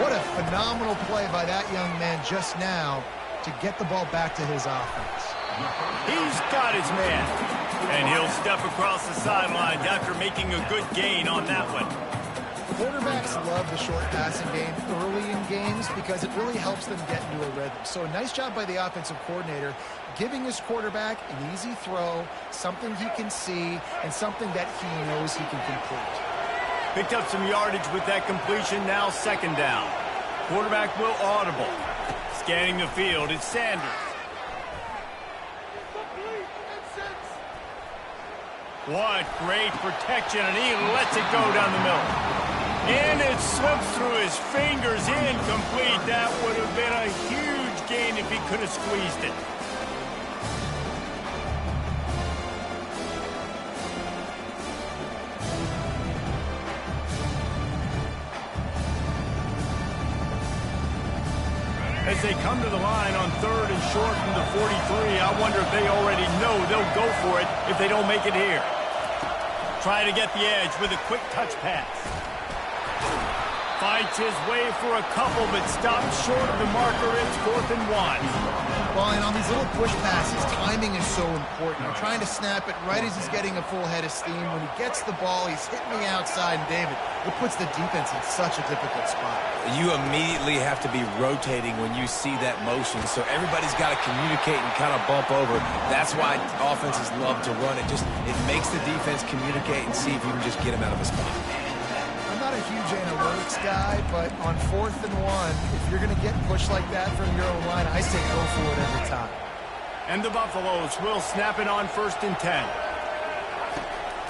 What a phenomenal play by that young man just now to get the ball back to his offense. He's got his man. And he'll step across the sidelines after making a good gain on that one. Quarterbacks love the short passing game early in games because it really helps them get into a rhythm. So a nice job by the offensive coordinator giving his quarterback an easy throw, something he can see, and something that he knows he can complete. Picked up some yardage with that completion, now second down. Quarterback will audible. Scanning the field, it's Sanders. What great protection, and he lets it go down the middle. And it slips through his fingers, incomplete. That would have been a huge gain if he could have squeezed it. As they come to the line on third and short from the 43, I wonder if they already know they'll go for it if they don't make it here. Trying to get the edge with a quick touch pass. Fights his way for a couple, but stops short of the marker. It's 4th and 1. Well, and on these little push passes, timing is so important. You're trying to snap it right as he's getting a full head of steam. When he gets the ball, he's hitting the outside, and David, it puts the defense in such a difficult spot. You immediately have to be rotating when you see that motion, so everybody's got to communicate and kind of bump over. That's why offenses love to run it. It makes the defense communicate and see if you can just get him out of a spot. I'm not a huge analytics guy, but on 4th and 1, if you're going to get pushed like that from your own line, I say go for it every time. And the Buffaloes will snap it on 1st and 10.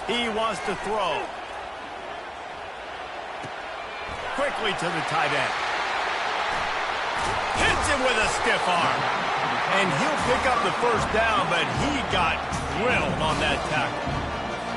He wants to throw. Quickly to the tight end. Hits him with a stiff arm. And he'll pick up the first down, but he got drilled on that tackle.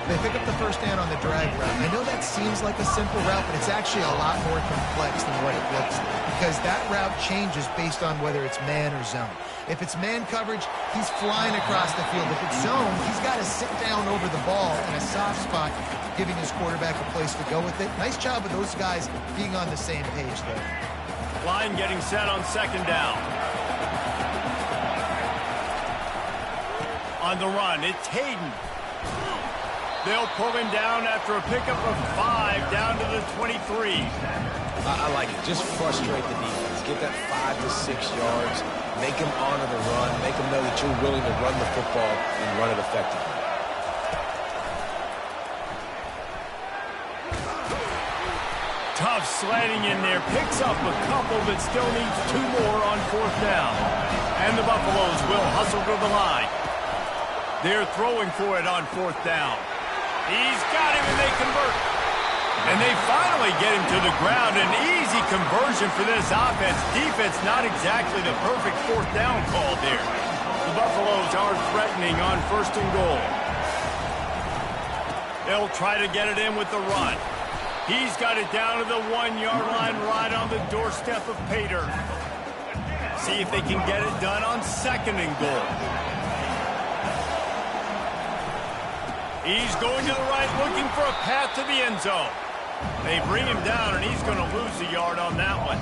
They pick up the first down on the drag route. I know that seems like a simple route, but it's actually a lot more complex than what it looks like, because that route changes based on whether it's man or zone. If it's man coverage, he's flying across the field. If it's zone, he's got to sit down over the ball in a soft spot, giving his quarterback a place to go with it. Nice job of those guys being on the same page there. Line getting set on second down. On the run, it's Hayden. They'll pull him down after a pickup of 5 down to the 23. I like it. Just frustrate the defense. Get that 5 to 6 yards. Make them honor the run. Make them know that you're willing to run the football and run it effectively. Tough slanting in there. Picks up a couple, but still needs 2 more on 4th down. And the Buffaloes will hustle to the line. They're throwing for it on 4th down. He's got him, and they convert. And they finally get him to the ground. An easy conversion for this offense. Defense not exactly the perfect 4th down call there. The Buffaloes are threatening on 1st and goal. They'll try to get it in with the run. He's got it down to the 1-yard line right on the doorstep of Pater. See if they can get it done on 2nd and goal. He's going to the right, looking for a path to the end zone. They bring him down, and he's going to lose a yard on that one.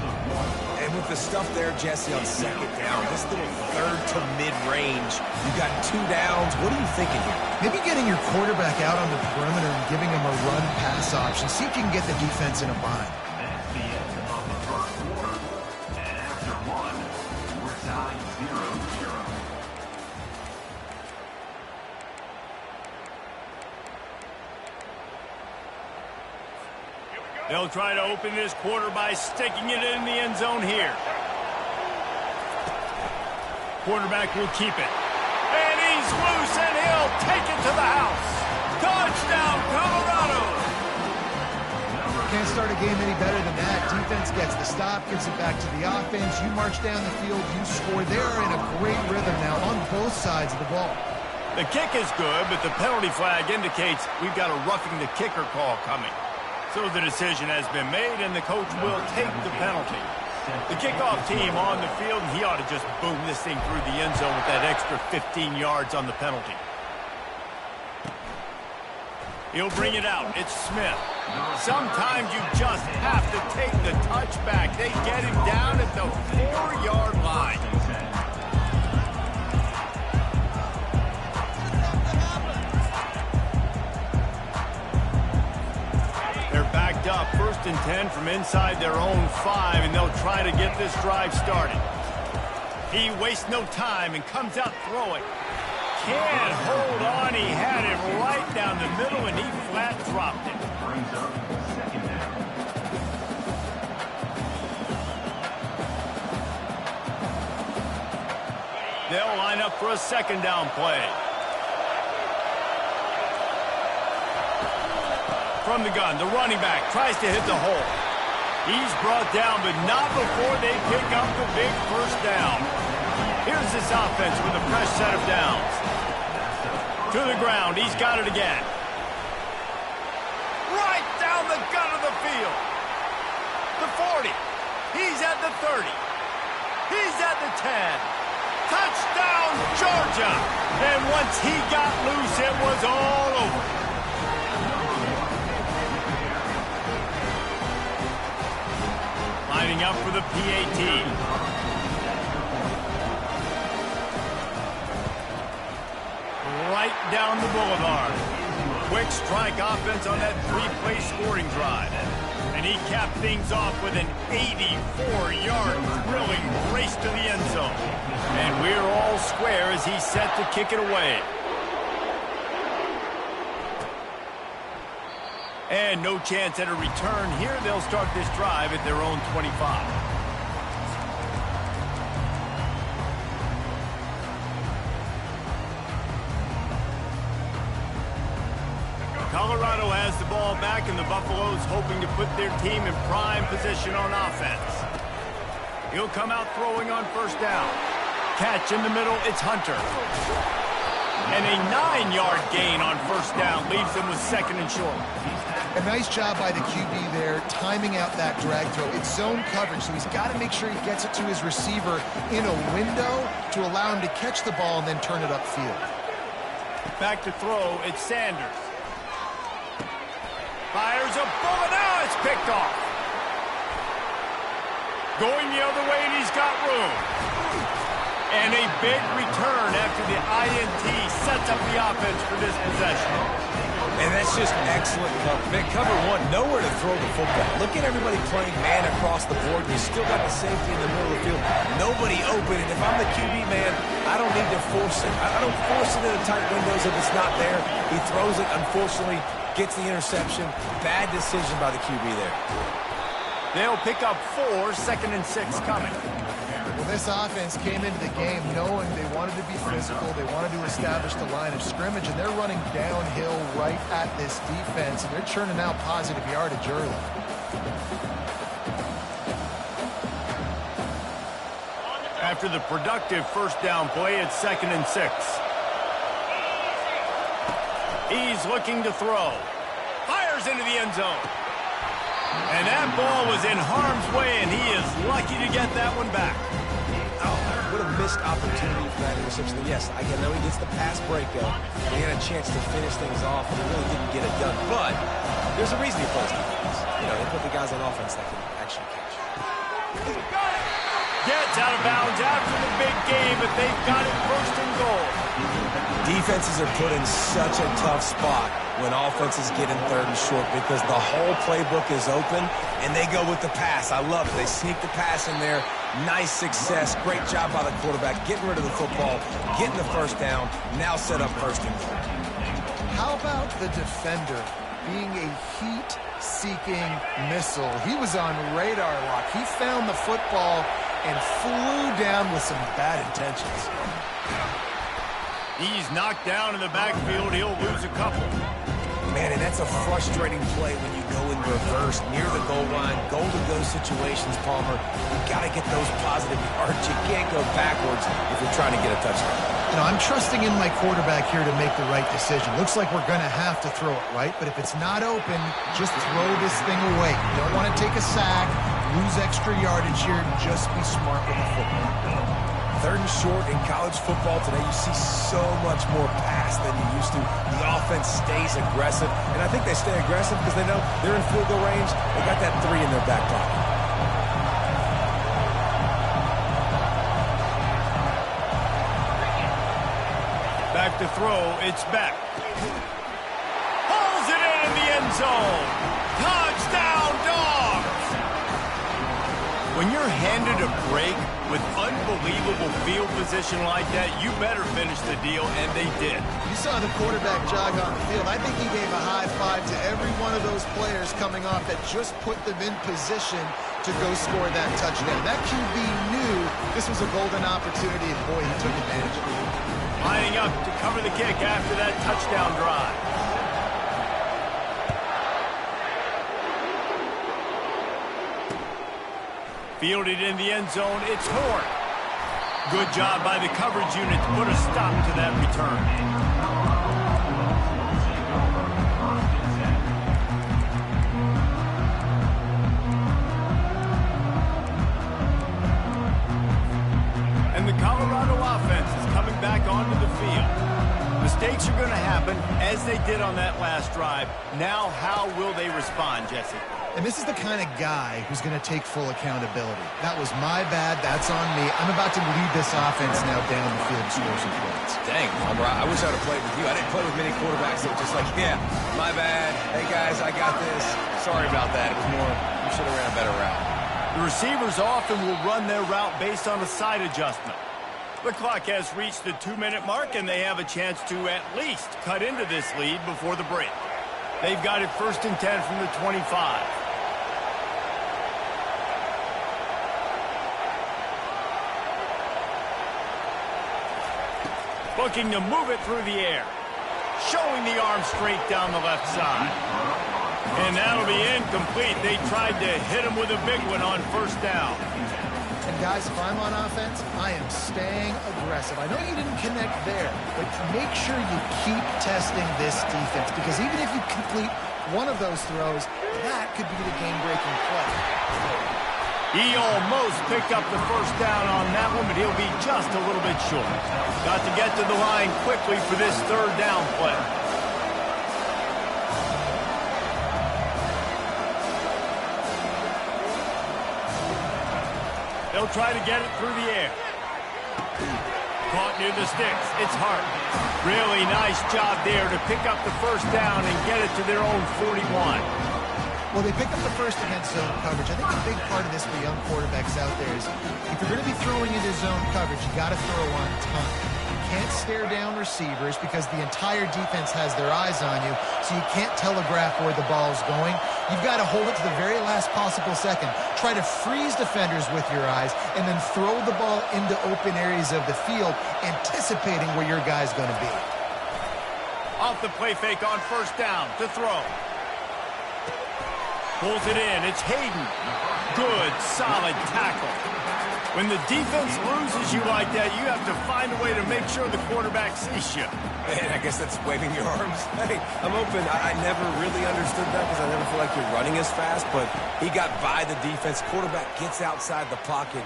And with the stuff there, Jesse, on second down, this little third to mid-range, you got 2 downs. What are you thinking here? Maybe getting your quarterback out on the perimeter and giving him a run-pass option. See if you can get the defense in a bind. That's the end of the first quarter. And after one, we're tied 0-0. They'll try to open this quarter by sticking it in the end zone here. Quarterback will keep it. And he's loose, and he'll take it to the house. Touchdown, Colorado! Can't start a game any better than that. Defense gets the stop, gives it back to the offense. You march down the field, you score. They're in a great rhythm now on both sides of the ball. The kick is good, but the penalty flag indicates we've got a roughing the kicker call coming. So the decision has been made, and the coach will take the penalty. The kickoff team on the field, and he ought to just boom this thing through the end zone with that extra 15 yards on the penalty. He'll bring it out. It's Smith. Sometimes you just have to take the touchback. They get him down at the 4-yard line. Backed up, 1st and 10 from inside their own 5, and they'll try to get this drive started. He wastes no time and comes out throwing. Can't hold on. He had it right down the middle, and he flat dropped it. Brings up second down. They'll line up for a second down play. From the gun, the running back tries to hit the hole. He's brought down, but not before they pick up the big first down. Here's this offense with a fresh set of downs. To the ground, he's got it again. Right down the gut of the field. The 40. He's at the 30. He's at the 10. Touchdown, Georgia! And once he got loose, it was all over. Lining up for the PAT. Right down the boulevard. Quick strike offense on that 3-play scoring drive. And he capped things off with an 84-yard thrilling race to the end zone. And we're all square as he's set to kick it away. And no chance at a return here. They'll start this drive at their own 25. Colorado has the ball back, and the Buffaloes hoping to put their team in prime position on offense. He'll come out throwing on 1st down. Catch in the middle, it's Hunter. And a 9-yard gain on 1st down leaves them with 2nd and short. A nice job by the QB there, timing out that drag throw. It's zone coverage, so he's got to make sure he gets it to his receiver in a window to allow him to catch the ball and then turn it upfield. Back to throw, it's Sanders. Fires a bullet, now it's picked off. Going the other way, and he's got room. And a big return after the INT sets up the offense for this possession. And that's just excellent cover. Man, cover one, nowhere to throw the football. Look at everybody playing man across the board. You still got the safety in the middle of the field. Nobody open. And if I'm the QB, man, I don't need to force it. I don't force it into tight windows if it's not there. He throws it, unfortunately, gets the interception. Bad decision by the QB there. They'll pick up 4, 2nd and 6 coming. Well, this offense came into the game knowing they wanted to be physical, they wanted to establish the line of scrimmage, and they're running downhill right at this defense, and they're churning out positive yardage early. After the productive 1st down play, it's 2nd and 6. He's looking to throw. Fires into the end zone. And that ball was in harm's way, and he is lucky to get that one back. Oh, what a missed opportunity for that interception. Yes, I know he gets the pass breakup. He had a chance to finish things off, and he really didn't get it done. But there's a reason he plays defense. You know, they put the guys on offense that can actually catch. Gets out of bounds after the big game, but they've got it first and goal. Defenses are put in such a tough spot when offenses get in third and short because the whole playbook is open, and they go with the pass. I love it. They sneak the pass in there. Nice success. Great job by the quarterback, getting rid of the football, getting the first down, now set up first and goal. How about the defender being a heat-seeking missile? He was on radar lock. He found the football and flew down with some bad intentions. He's knocked down in the backfield. He'll lose a couple. Man, and that's a frustrating play when you go in reverse near the goal line. Goal-to-go situations, Palmer. You've got to get those positive yards. You can't go backwards if you're trying to get a touchdown. You know, I'm trusting in my quarterback here to make the right decision. Looks like we're going to have to throw it, right? But if it's not open, just throw this thing away. You don't want to take a sack, lose extra yardage here. Just be smart with the football. Third and short in college football today, you see so much more pass than you used to. The offense stays aggressive, and I think they stay aggressive because they know they're in field goal range. They got that 3 in their back pocket. Back to throw, it's back. Pulls it in the end zone. Touchdown, Dogs! When you're handed a break with unbelievable field position like that, you better finish the deal, and they did. You saw the quarterback jog on the field. I think he gave a high five to every one of those players coming off that just put them in position to go score that touchdown. That QB knew this was a golden opportunity, and boy, he took advantage of it. Lining up to cover the kick after that touchdown drive. Fielded in the end zone, it's Horn. Good job by the coverage unit to put a stop to that return. And the Colorado offense is coming back onto the field. Mistakes are going to happen, as they did on that last drive. Now, how will they respond, Jesse? And this is the kind of guy who's going to take full accountability. That was my bad. That's on me. I'm about to lead this offense now down the field and score some points. Dang, Palmer, I wish I would have played with you. I didn't play with many quarterbacks that were just like, yeah, my bad. Hey, guys, I got this. Sorry about that. It was more, you should have ran a better route. The receivers often will run their route based on a side adjustment. The clock has reached the 2-minute mark, and they have a chance to at least cut into this lead before the break. They've got it 1st and 10 from the 25. Looking to move it through the air. Showing the arm straight down the left side. And that'll be incomplete. They tried to hit him with a big one on 1st down. And guys, if I'm on offense, I am staying aggressive. I know you didn't connect there, but make sure you keep testing this defense, because even if you complete one of those throws, that could be the game-breaking play. He almost picked up the 1st down on that one, but he'll be just a little bit short. Got to get to the line quickly for this 3rd down play. They'll try to get it through the air. Caught near the sticks. It's Hart. Really nice job there to pick up the 1st down and get it to their own 41. Well, they pick up the 1st against zone coverage. I think a big part of this for young quarterbacks out there is if you're going to be throwing into zone coverage, you got to throw on time. You can't stare down receivers because the entire defense has their eyes on you, so you can't telegraph where the ball's going. You've got to hold it to the very last possible second. Try to freeze defenders with your eyes and then throw the ball into open areas of the field, anticipating where your guy's going to be. Off the play fake on 1st down to throw. Pulls it in. It's Hayden. Good, solid tackle. When the defense loses you like that, you have to find a way to make sure the quarterback sees you. Man, I guess that's waving your arms. Hey, I'm open. I never really understood that because I never feel like you're running as fast, but he got by the defense. Quarterback gets outside the pocket.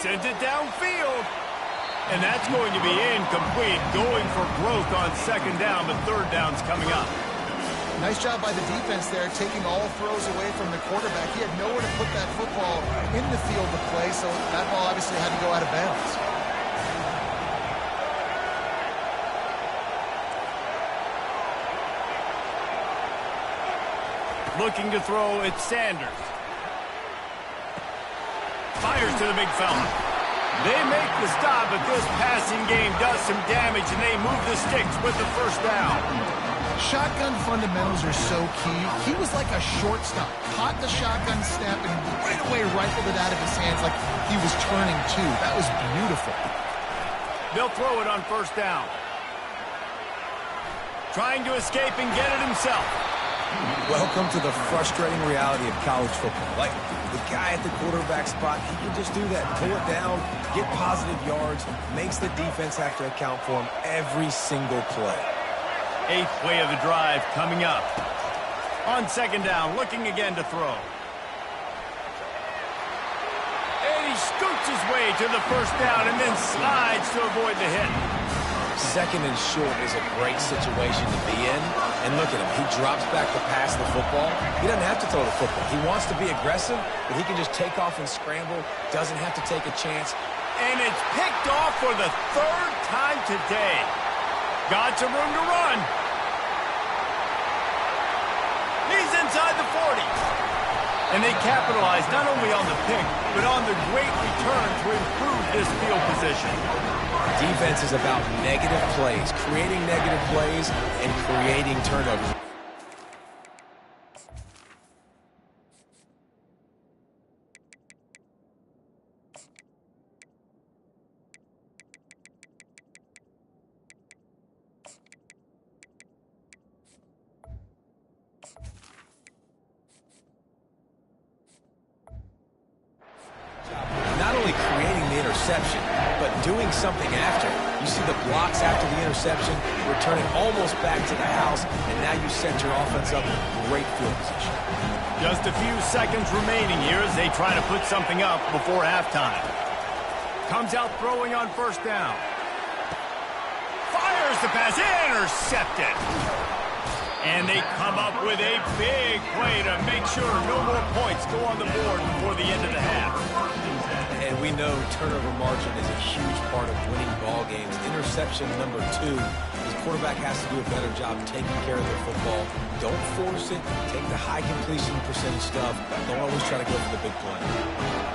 Sends it downfield. And that's going to be incomplete. Going for broke on 2nd down, but 3rd down's coming up. Nice job by the defense there, taking all throws away from the quarterback. He had nowhere to put that football in the field to play, so that ball obviously had to go out of bounds. Looking to throw, it's Sanders. Fires to the big fella. They make the stop, but this passing game does some damage, and they move the sticks with the first down. Shotgun fundamentals are so key. He was like a shortstop. Caught the shotgun snap and right away rifled it out of his hands like he was turning two. That was beautiful. They'll throw it on first down. Trying to escape and get it himself. Welcome to the frustrating reality of college football. Like, the guy at the quarterback spot, he can just do that. Pull it down, get positive yards, makes the defense have to account for him every single play. 8th play of the drive coming up. On second down, looking again to throw. And he scoots his way to the first down and then slides to avoid the hit. Second and short is a great situation to be in. And look at him. He drops back to pass the football. He doesn't have to throw the football. He wants to be aggressive, but he can just take off and scramble. Doesn't have to take a chance. And it's picked off for the 3rd time today. Got some room to run. He's inside the 40. And they capitalize not only on the pick, but on the great return to improve this field position. Defense is about negative plays, creating negative plays, and creating turnovers. Not only creating the interception, but doing something after. You see the blocks after the interception, returning almost back to the house, and now you set your offense up in great field position. Just a few seconds remaining here as they try to put something up before halftime. Comes out throwing on first down. Fires the pass, intercepted. And they come up with a big play to make sure no more points go on the board before the end of the half. And we know turnover margin is a huge part of winning ball games. Interception number 2. The quarterback has to do a better job taking care of the football. Don't force it. Take the high completion percentage stuff. Don't always try to go for the big play.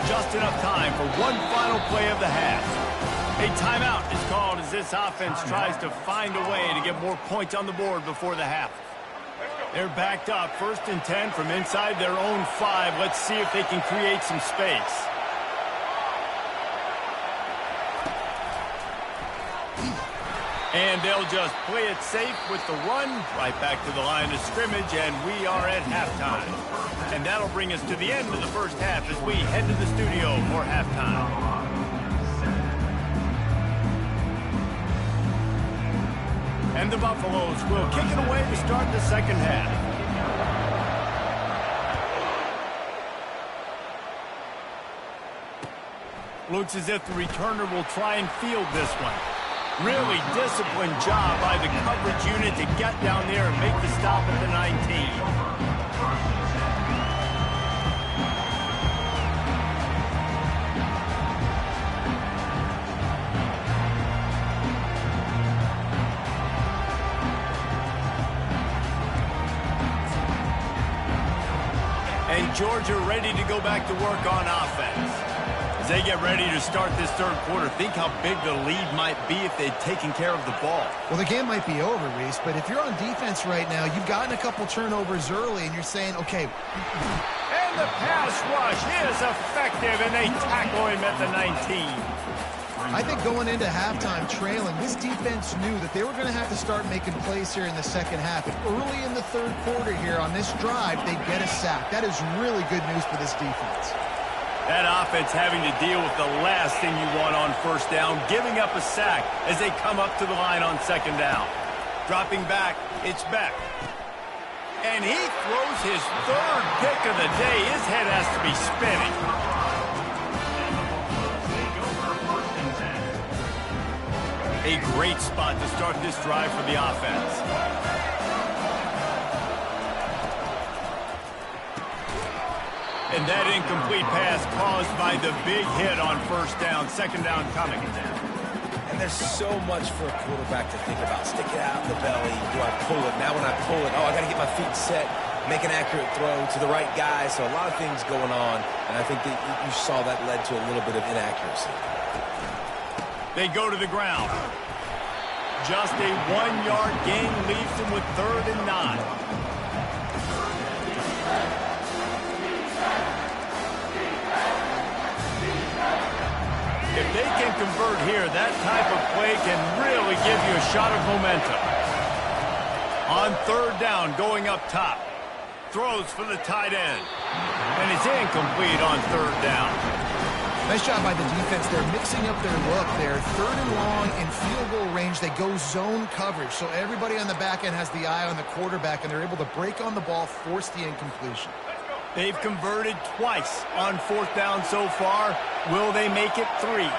Just enough time for one final play of the half. A timeout is called as this offense tries to find a way to get more points on the board before the half. They're backed up, 1st and 10 from inside their own 5. Let's see if they can create some space. And they'll just play it safe with the run, right back to the line of scrimmage, and we are at halftime. And that'll bring us to the end of the first half as we head to the studio for halftime. And the Buffaloes will kick it away to start the second half. Looks as if the returner will try and field this one. Really disciplined job by the coverage unit to get down there and make the stop at the 19. And Georgia ready to go back to work on offense. As they get ready to start this 3rd quarter, think how big the lead might be if they'd taken care of the ball. Well, the game might be over, Reese, but if you're on defense right now, you've gotten a couple turnovers early, and you're saying, okay. And the pass rush is effective, and they tackle him at the 19. I think going into halftime trailing, this defense knew that they were going to have to start making plays here in the second half. And early in the 3rd quarter here on this drive, they get a sack. That is really good news for this defense. That offense having to deal with the last thing you want on first down, giving up a sack as they come up to the line on second down. Dropping back, it's Beck. And he throws his 3rd pick of the day. His head has to be spinning. A great spot to start this drive for the offense. And that incomplete pass caused by the big hit on first down, second down coming. And there's so much for a quarterback to think about. Stick it out in the belly. Do I pull it? Now when I pull it, I got to get my feet set, make an accurate throw to the right guy. So a lot of things going on, and I think that you saw that led to a little bit of inaccuracy. They go to the ground. Just a 1-yard gain leaves them with 3rd and 9. If they can convert here, that type of play can really give you a shot of momentum. On 3rd down, going up top. Throws for the tight end. And it's incomplete on 3rd down. Nice job by the defense. They're mixing up their look. They're 3rd and long in field goal range. They go zone coverage. So everybody on the back end has the eye on the quarterback, and they're able to break on the ball, force the incompletion. They've converted twice on 4th down so far. Will they make it 3?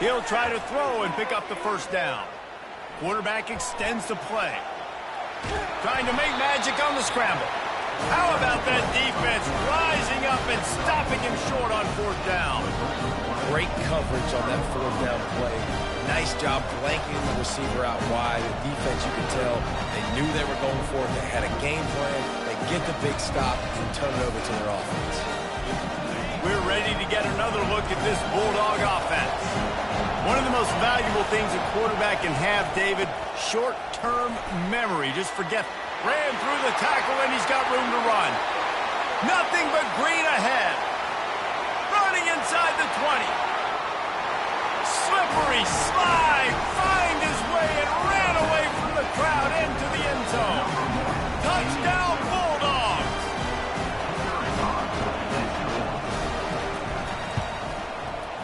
He'll try to throw and pick up the first down. Quarterback extends the play. Trying to make magic on the scramble. How about that defense rising up and stopping him short on 4th down? Great coverage on that 4th down play. Nice job blanketing the receiver out wide. The defense, you could tell, they knew they were going for it. They had a game plan. They get the big stop and turn it over to their offense. We're ready to get another look at this Bulldog offense. One of the most valuable things a quarterback can have, David, short-term memory. Just forget. Ran through the tackle, and he's got room to run. Nothing but green ahead. Running inside the 20. Slippery slide. Find his way and ran away from the crowd into the end zone. Touchdown, Bulldogs.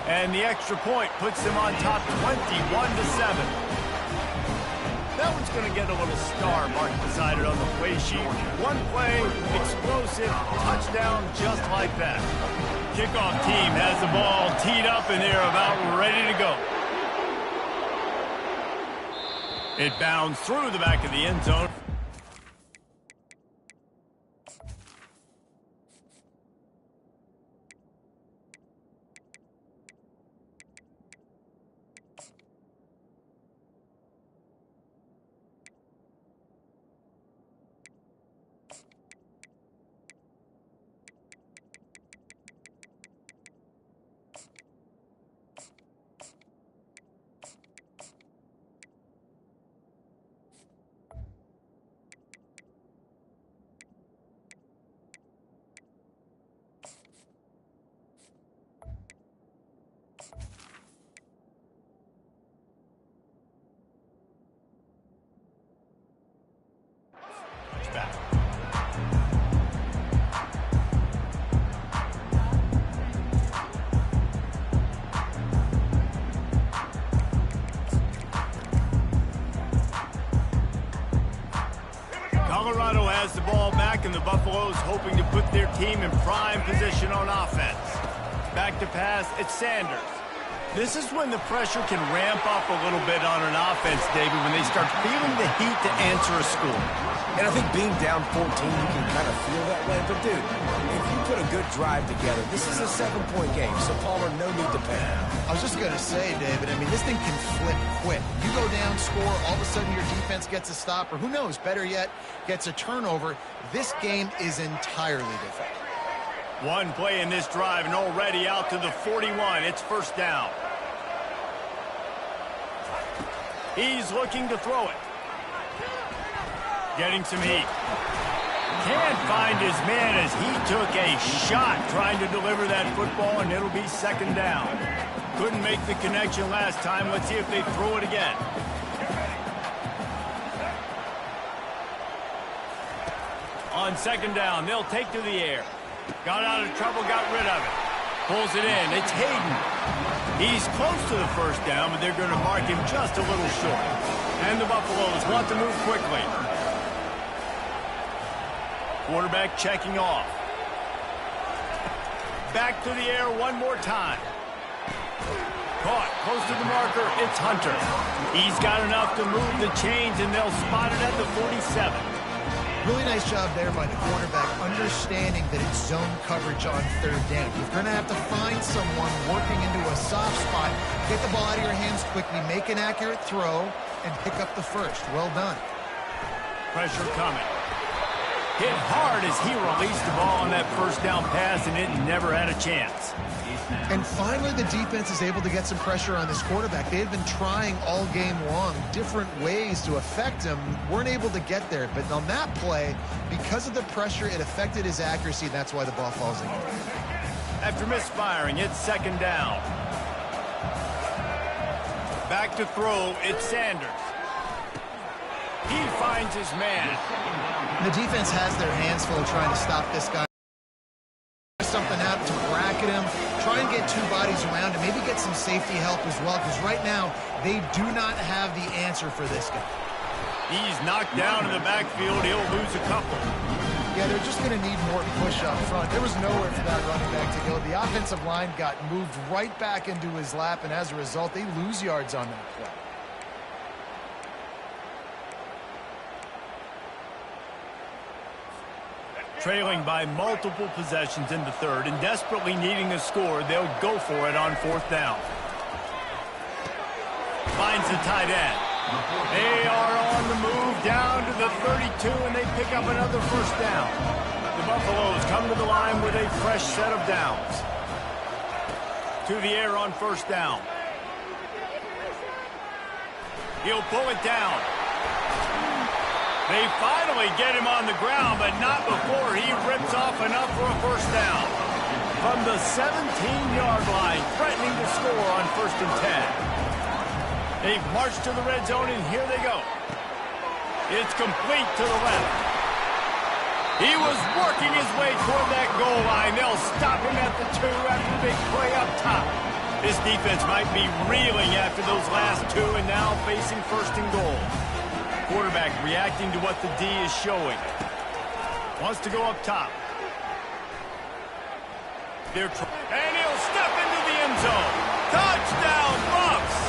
And the extra point puts them on top 21-7. That one's going to get a little star mark beside it on the play sheet. One play, explosive, touchdown, just like that. Kickoff team has the ball teed up and they're about ready to go. It bounds through the back of the end zone. Colorado has the ball back, and the Buffaloes hoping to put their team in prime position on offense. Back to pass, it's Sanders. This is when the pressure can ramp up a little bit on an offense, David, when they start feeling the heat to answer a score. And I think being down 14, you can kind of feel that way. But, dude, if you put a good drive together, this is a 7-point game, so Palmer, no need to panic. I was just going to say, David, I mean, this thing can flip quick. You go down, score, all of a sudden your defense gets a stop, or who knows, better yet, gets a turnover. This game is entirely different. One play in this drive, and already out to the 41. It's first down. He's looking to throw it. Getting some heat. Can't find his man as he took a shot trying to deliver that football, and it'll be second down. Couldn't make the connection last time. Let's see if they throw it again. On second down, they'll take to the air. Got out of trouble, got rid of it. Pulls it in. It's Hayden. He's close to the first down, but they're going to mark him just a little short. And the Buffaloes want to move quickly. Quarterback checking off. Back to the air one more time. Caught close to the marker. It's Hunter. He's got enough to move the chains, and they'll spot it at the 47. Really nice job there by the quarterback, understanding that it's zone coverage on third down. You're going to have to find someone working into a soft spot, get the ball out of your hands quickly, make an accurate throw, and pick up the first. Well done. Pressure coming. Hit hard as he released the ball on that first down pass, and it never had a chance. And finally, the defense is able to get some pressure on this quarterback. They had been trying all game long different ways to affect him, weren't able to get there. But on that play, because of the pressure, it affected his accuracy, and that's why the ball falls in. After misfiring, it's second down. Back to throw, it's Sanders. He finds his man. The defense has their hands full trying to stop this guy. Something out to bracket him, try and get two bodies around him, maybe get some safety help as well, because right now they do not have the answer for this guy. He's knocked down in the backfield. He'll lose a couple. Yeah, they're just going to need more push up front. There was nowhere for that running back to go. The offensive line got moved right back into his lap, and as a result, they lose yards on that play. Trailing by multiple possessions in the third and desperately needing a score, they'll go for it on fourth down. Finds the tight end. They are on the move down to the 32, and they pick up another first down. The Buffaloes come to the line with a fresh set of downs. To the air on first down. He'll pull it down. They finally get him on the ground, but not before he rips off enough for a first down. From the 17-yard line, threatening to score on 1st and 10. They've marched to the red zone, and here they go. It's complete to the left. He was working his way toward that goal line. They'll stop him at the 2 after the big play up top. This defense might be reeling after those last 2 and now facing 1st and goal. Quarterback reacting to what the D is showing. Wants to go up top. And he'll step into the end zone. Touchdown, Bucs!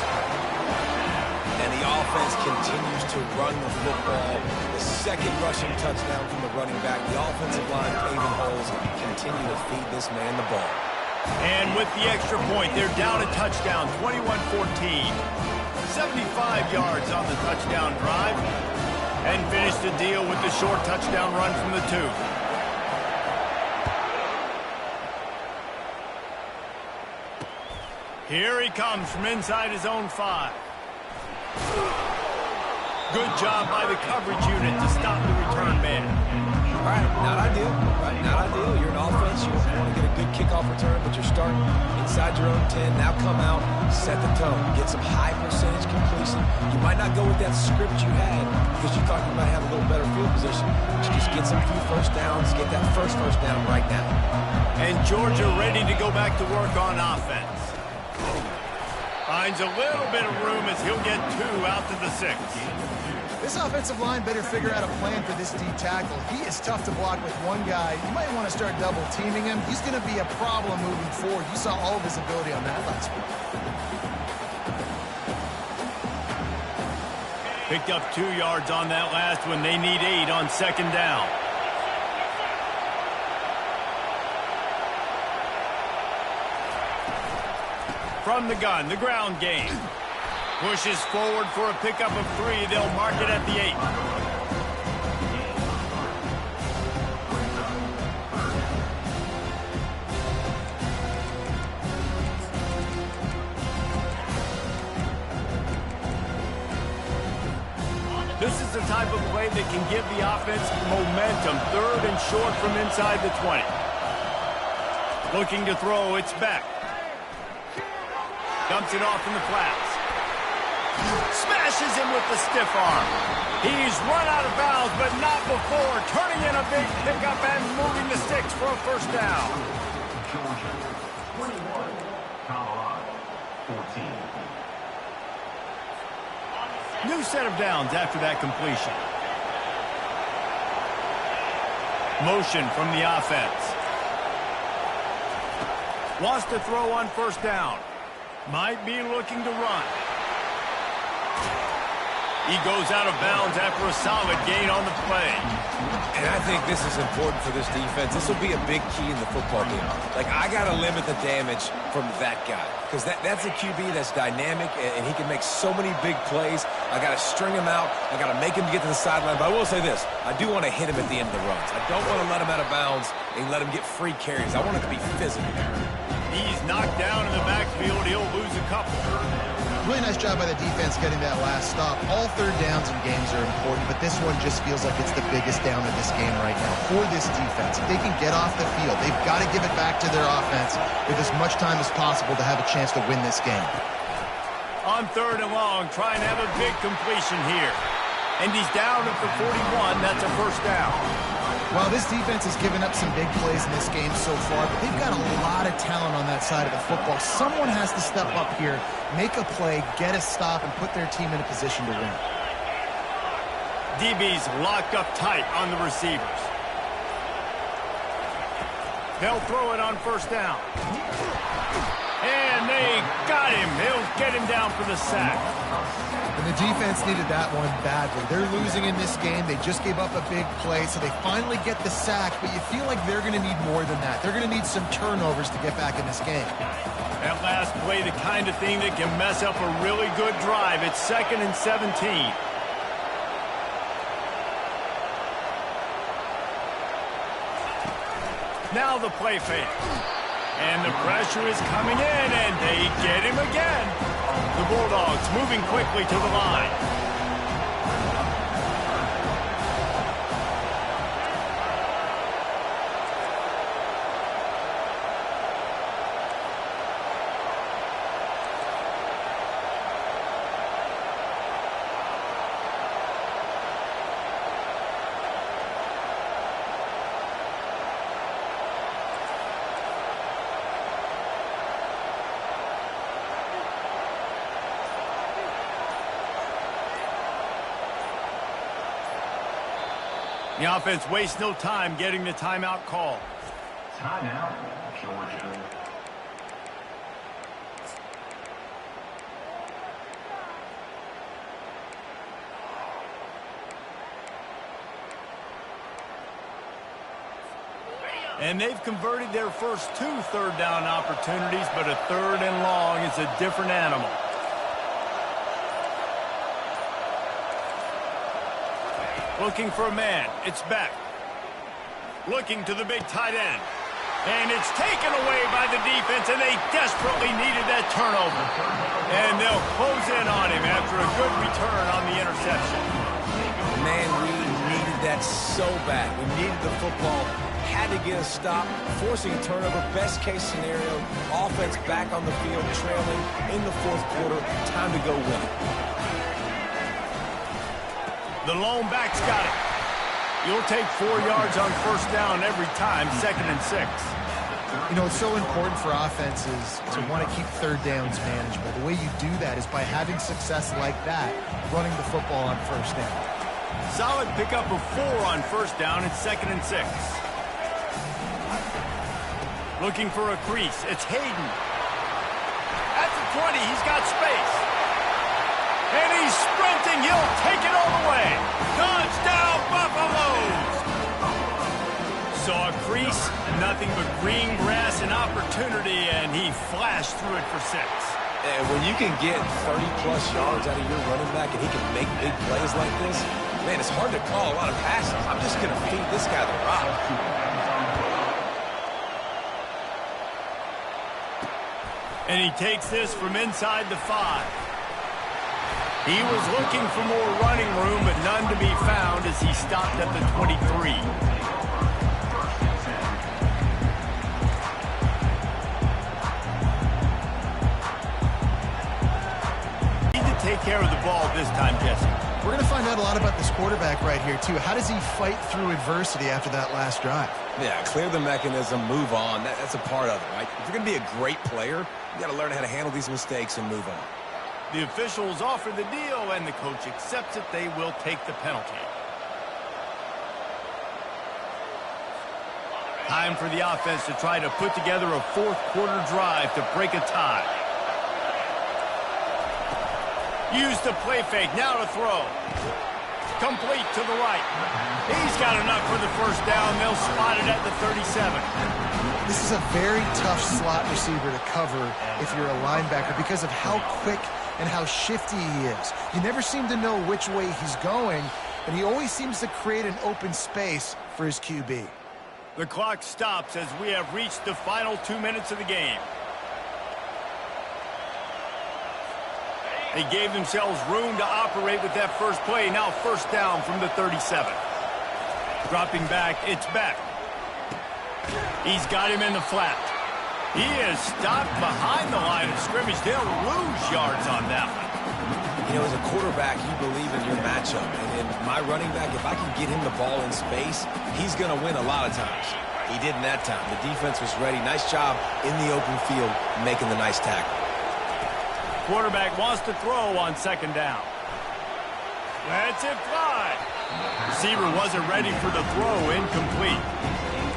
And the offense continues to run the football. The second rushing touchdown from the running back. The offensive line paving holes continue to feed this man the ball. And with the extra point, they're down a touchdown, 21-14. 75 yards on the touchdown drive, and finish the deal with the short touchdown run from the 2. Here he comes from inside his own 5. Good job by the coverage unit to stop the return man. All right, not ideal. Right, not ideal. You're an offense. You want to get a good kickoff return, but you're starting inside your own 10. Now come out, set the tone, get some high percentage completion. You might not go with that script you had because you thought you might have a little better field position. But you just get some few first downs, get that first down right now. And Georgia ready to go back to work on offense. Finds a little bit of room as he'll get 2 out to the 6. This offensive line better figure out a plan for this D tackle. He is tough to block with one guy. You might want to start double-teaming him. He's going to be a problem moving forward. You saw all of his ability on that last play. Picked up 2 yards on that last one. They need 8 on second down. From the gun, the ground game. Pushes forward for a pickup of 3. They'll mark it at the 8. This is the type of play that can give the offense momentum. 3rd and short from inside the 20. Looking to throw, it's Beck. Dumps it off in the flats. Smashes him with the stiff arm. He's run out of bounds, but not before. Turning in a big pickup and moving the sticks for a first down. Georgia, 21. Colorado, 14. New set of downs after that completion. Motion from the offense. Wants to throw on first down. Might be looking to run. He goes out of bounds after a solid gain on the play. And I think this is important for this defense. This will be a big key in the football game. Like, I got to limit the damage from that guy. Because that's a QB that's dynamic, and he can make so many big plays. I got to string him out. I got to make him get to the sideline. But I will say this. I do want to hit him at the end of the runs. I don't want to let him out of bounds and let him get free carries. I want it to be physical. He's knocked down in the backfield. He'll lose a couple. Really nice job by the defense getting that last stop. All third downs in games are important, but this one just feels like it's the biggest down of this game right now for this defense. If they can get off the field, they've got to give it back to their offense with as much time as possible to have a chance to win this game. On third and long, trying to have a big completion here. And he's down at the 41. That's a first down. Well, this defense has given up some big plays in this game so far, but they've got a lot of talent on that side of the football. Someone has to step up here, make a play, get a stop, and put their team in a position to win. DB's locked up tight on the receivers. They'll throw it on first down. And they got him. They'll get him down for the sack. And the defense needed that one badly. They're losing in this game. They just gave up a big play, so they finally get the sack, but you feel like they're going to need more than that. They're going to need some turnovers to get back in this game. That last play, the kind of thing that can mess up a really good drive. It's 2nd and 17. Now the play fake. And the pressure is coming in, and they get him again. The Bulldogs moving quickly to the line. The offense wastes no time getting the timeout call. Timeout, Georgia. And they've converted their first 2 third down opportunities, but a 3rd and long is a different animal. Looking for a man. It's Beck. Looking to the big tight end. And it's taken away by the defense, and they desperately needed that turnover. And they'll close in on him after a good return on the interception. Man, we needed that so bad. We needed the football. Had to get a stop, forcing a turnover. Best case scenario, offense back on the field, trailing in the 4th quarter. Time to go win it. The lone back's got it. You'll take 4 yards on first down every time, 2nd and 6. You know, it's so important for offenses to want to keep third downs manageable. The way you do that is by having success like that, running the football on first down. Solid pickup of 4 on first down. It's 2nd and 6. Looking for a crease. It's Hayden. At the 20, he's got space. And he's sprinting. He'll take it all the way. Touchdown, Buffaloes! Saw a crease, nothing but green grass and opportunity, and he flashed through it for 6. And when you can get 30-plus yards out of your running back and he can make big plays like this, man, it's hard to call a lot of passes. I'm just going to feed this guy the rock. And he takes this from inside the 5. He was looking for more running room, but none to be found as he stopped at the 23. Need to take care of the ball this time, Jesse. We're going to find out a lot about this quarterback right here, too. How does he fight through adversity after that last drive? Yeah, clear the mechanism, move on. That's a part of it, right? If you're going to be a great player, you got to learn how to handle these mistakes and move on. The officials offer the deal, and the coach accepts it. They will take the penalty. Time for the offense to try to put together a fourth-quarter drive to break a tie. Use the play fake. Now to throw. Complete to the right. He's got enough for the first down. They'll spot it at the 37. This is a very tough slot receiver to cover if you're a linebacker because of how quick and how shifty he is. You never seem to know which way he's going, and he always seems to create an open space for his QB. The clock stops as we have reached the final 2 minutes of the game. They gave themselves room to operate with that first play. Now first down from the 37. Dropping back, it's Beck. He's got him in the flat. He is stopped behind the line of scrimmage. They'll lose yards on that one. You know, as a quarterback, you believe in your matchup. And in my running back, if I can get him the ball in space, he's going to win a lot of times. He did in that time. The defense was ready. Nice job in the open field making the nice tackle. Quarterback wants to throw on second down. Lets it fly. Receiver wasn't ready for the throw. Incomplete.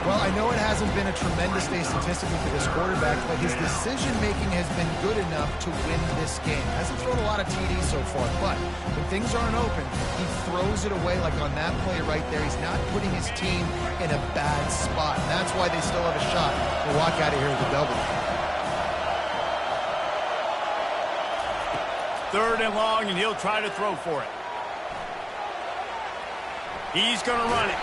Well, I know it hasn't been a tremendous day statistically for this quarterback, but his decision-making has been good enough to win this game. Hasn't thrown a lot of TDs so far, but when things aren't open, he throws it away like on that play right there. He's not putting his team in a bad spot, and that's why they still have a shot to walk out of here with a W. Third and long, and he'll try to throw for it. He's going to run it.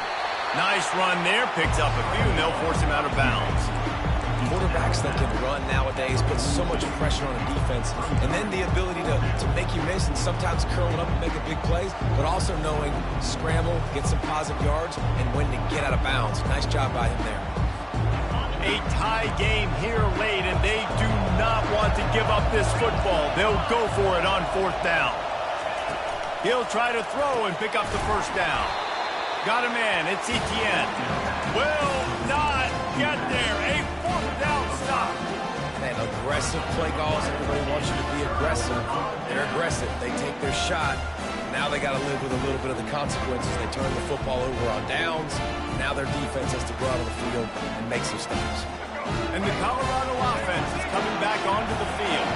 Nice run there. Picks up a few, and they'll force him out of bounds. Quarterbacks that can run nowadays put so much pressure on a defense, and then the ability to make you miss and sometimes curl it up and make a big plays, but also knowing scramble, get some positive yards, and when to get out of bounds. Nice job by him there. A tie game here late, and they do not want to give up this football. They'll go for it on fourth down. He'll try to throw and pick up the first down. Got a man. It's Etienne. Will not get there. A fourth down stop. And aggressive play calls. Everybody wants you to be aggressive. They're aggressive. They take their shot. Now they got to live with a little bit of the consequences. They turn the football over on downs. Now their defense has to go out on the field and make some stops. And the Colorado offense is coming back onto the field.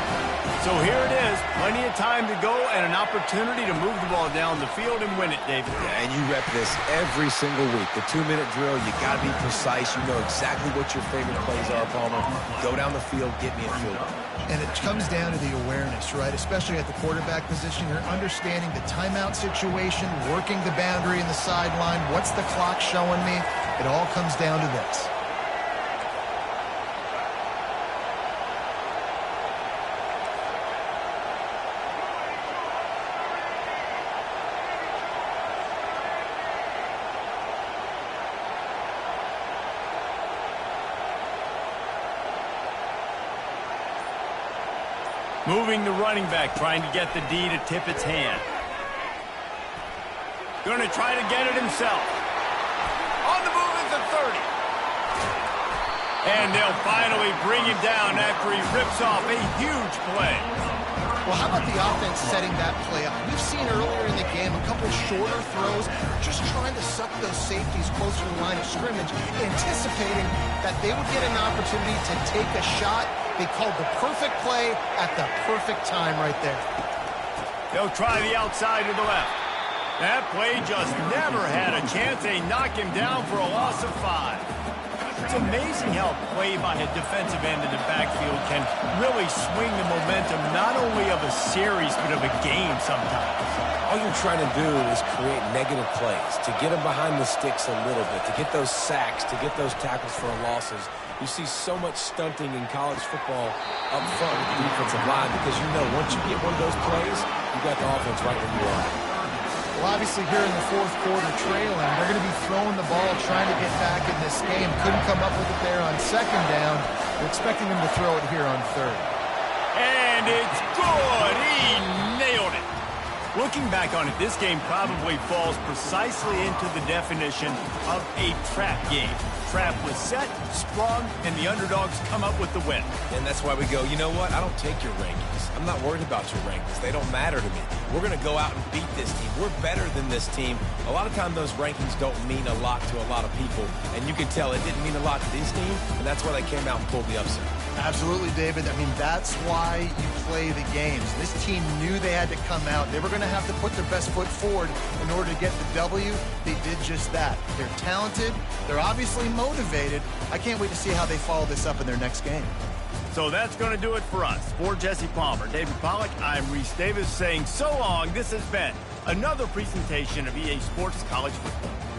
So here it is, plenty of time to go and an opportunity to move the ball down the field and win it, David. Yeah, and you rep this every single week. The 2-minute drill, you got to be precise. You know exactly what your favorite plays are, Palmer. Go down the field, get me a field goal. And it comes down to the awareness, right? Especially at the quarterback position. You're understanding the timeout situation, working the boundary and the sideline. What's the clock showing me? It all comes down to this. Moving the running back, trying to get the D to tip its hand. Going to try to get it himself. On the move at the 30. And they'll finally bring him down after he rips off a huge play. Well, how about the offense setting that play up? We've seen earlier in the game a couple shorter throws, just trying to suck those safeties closer to the line of scrimmage, anticipating that they would get an opportunity to take a shot. They called the perfect play at the perfect time right there. They'll try the outside to the left. That play just never had a chance. They knock him down for a loss of 5. It's amazing how play by a defensive end in the backfield can really swing the momentum not only of a series but of a game sometimes. All you're trying to do is create negative plays, to get them behind the sticks a little bit, to get those sacks, to get those tackles for losses. You see so much stunting in college football up front with the defensive line because you know once you get one of those plays, you got the offense right where you are. Well, obviously here in the fourth quarter trailing, they're going to be throwing the ball, trying to get back in this game. Couldn't come up with it there on second down. We're expecting them to throw it here on third. And it's good. He nailed it. Looking back on it, this game probably falls precisely into the definition of a trap game. trap was set, sprung, and the underdogs come up with the win. And that's why we go, you know what? I don't take your rankings. I'm not worried about your rankings. They don't matter to me. We're going to go out and beat this team. We're better than this team. A lot of times those rankings don't mean a lot to a lot of people. And you can tell it didn't mean a lot to this team, and that's why they came out and pulled the upset. Absolutely, David. I mean, that's why you play the games. This team knew they had to come out. They were going to have to put their best foot forward in order to get the W. They did just that. They're talented. They're obviously motivated. I can't wait to see how they follow this up in their next game. So that's going to do it for us. For Jesse Palmer, David Pollack, I'm Reese Davis saying so long. This has been another presentation of EA Sports College Football.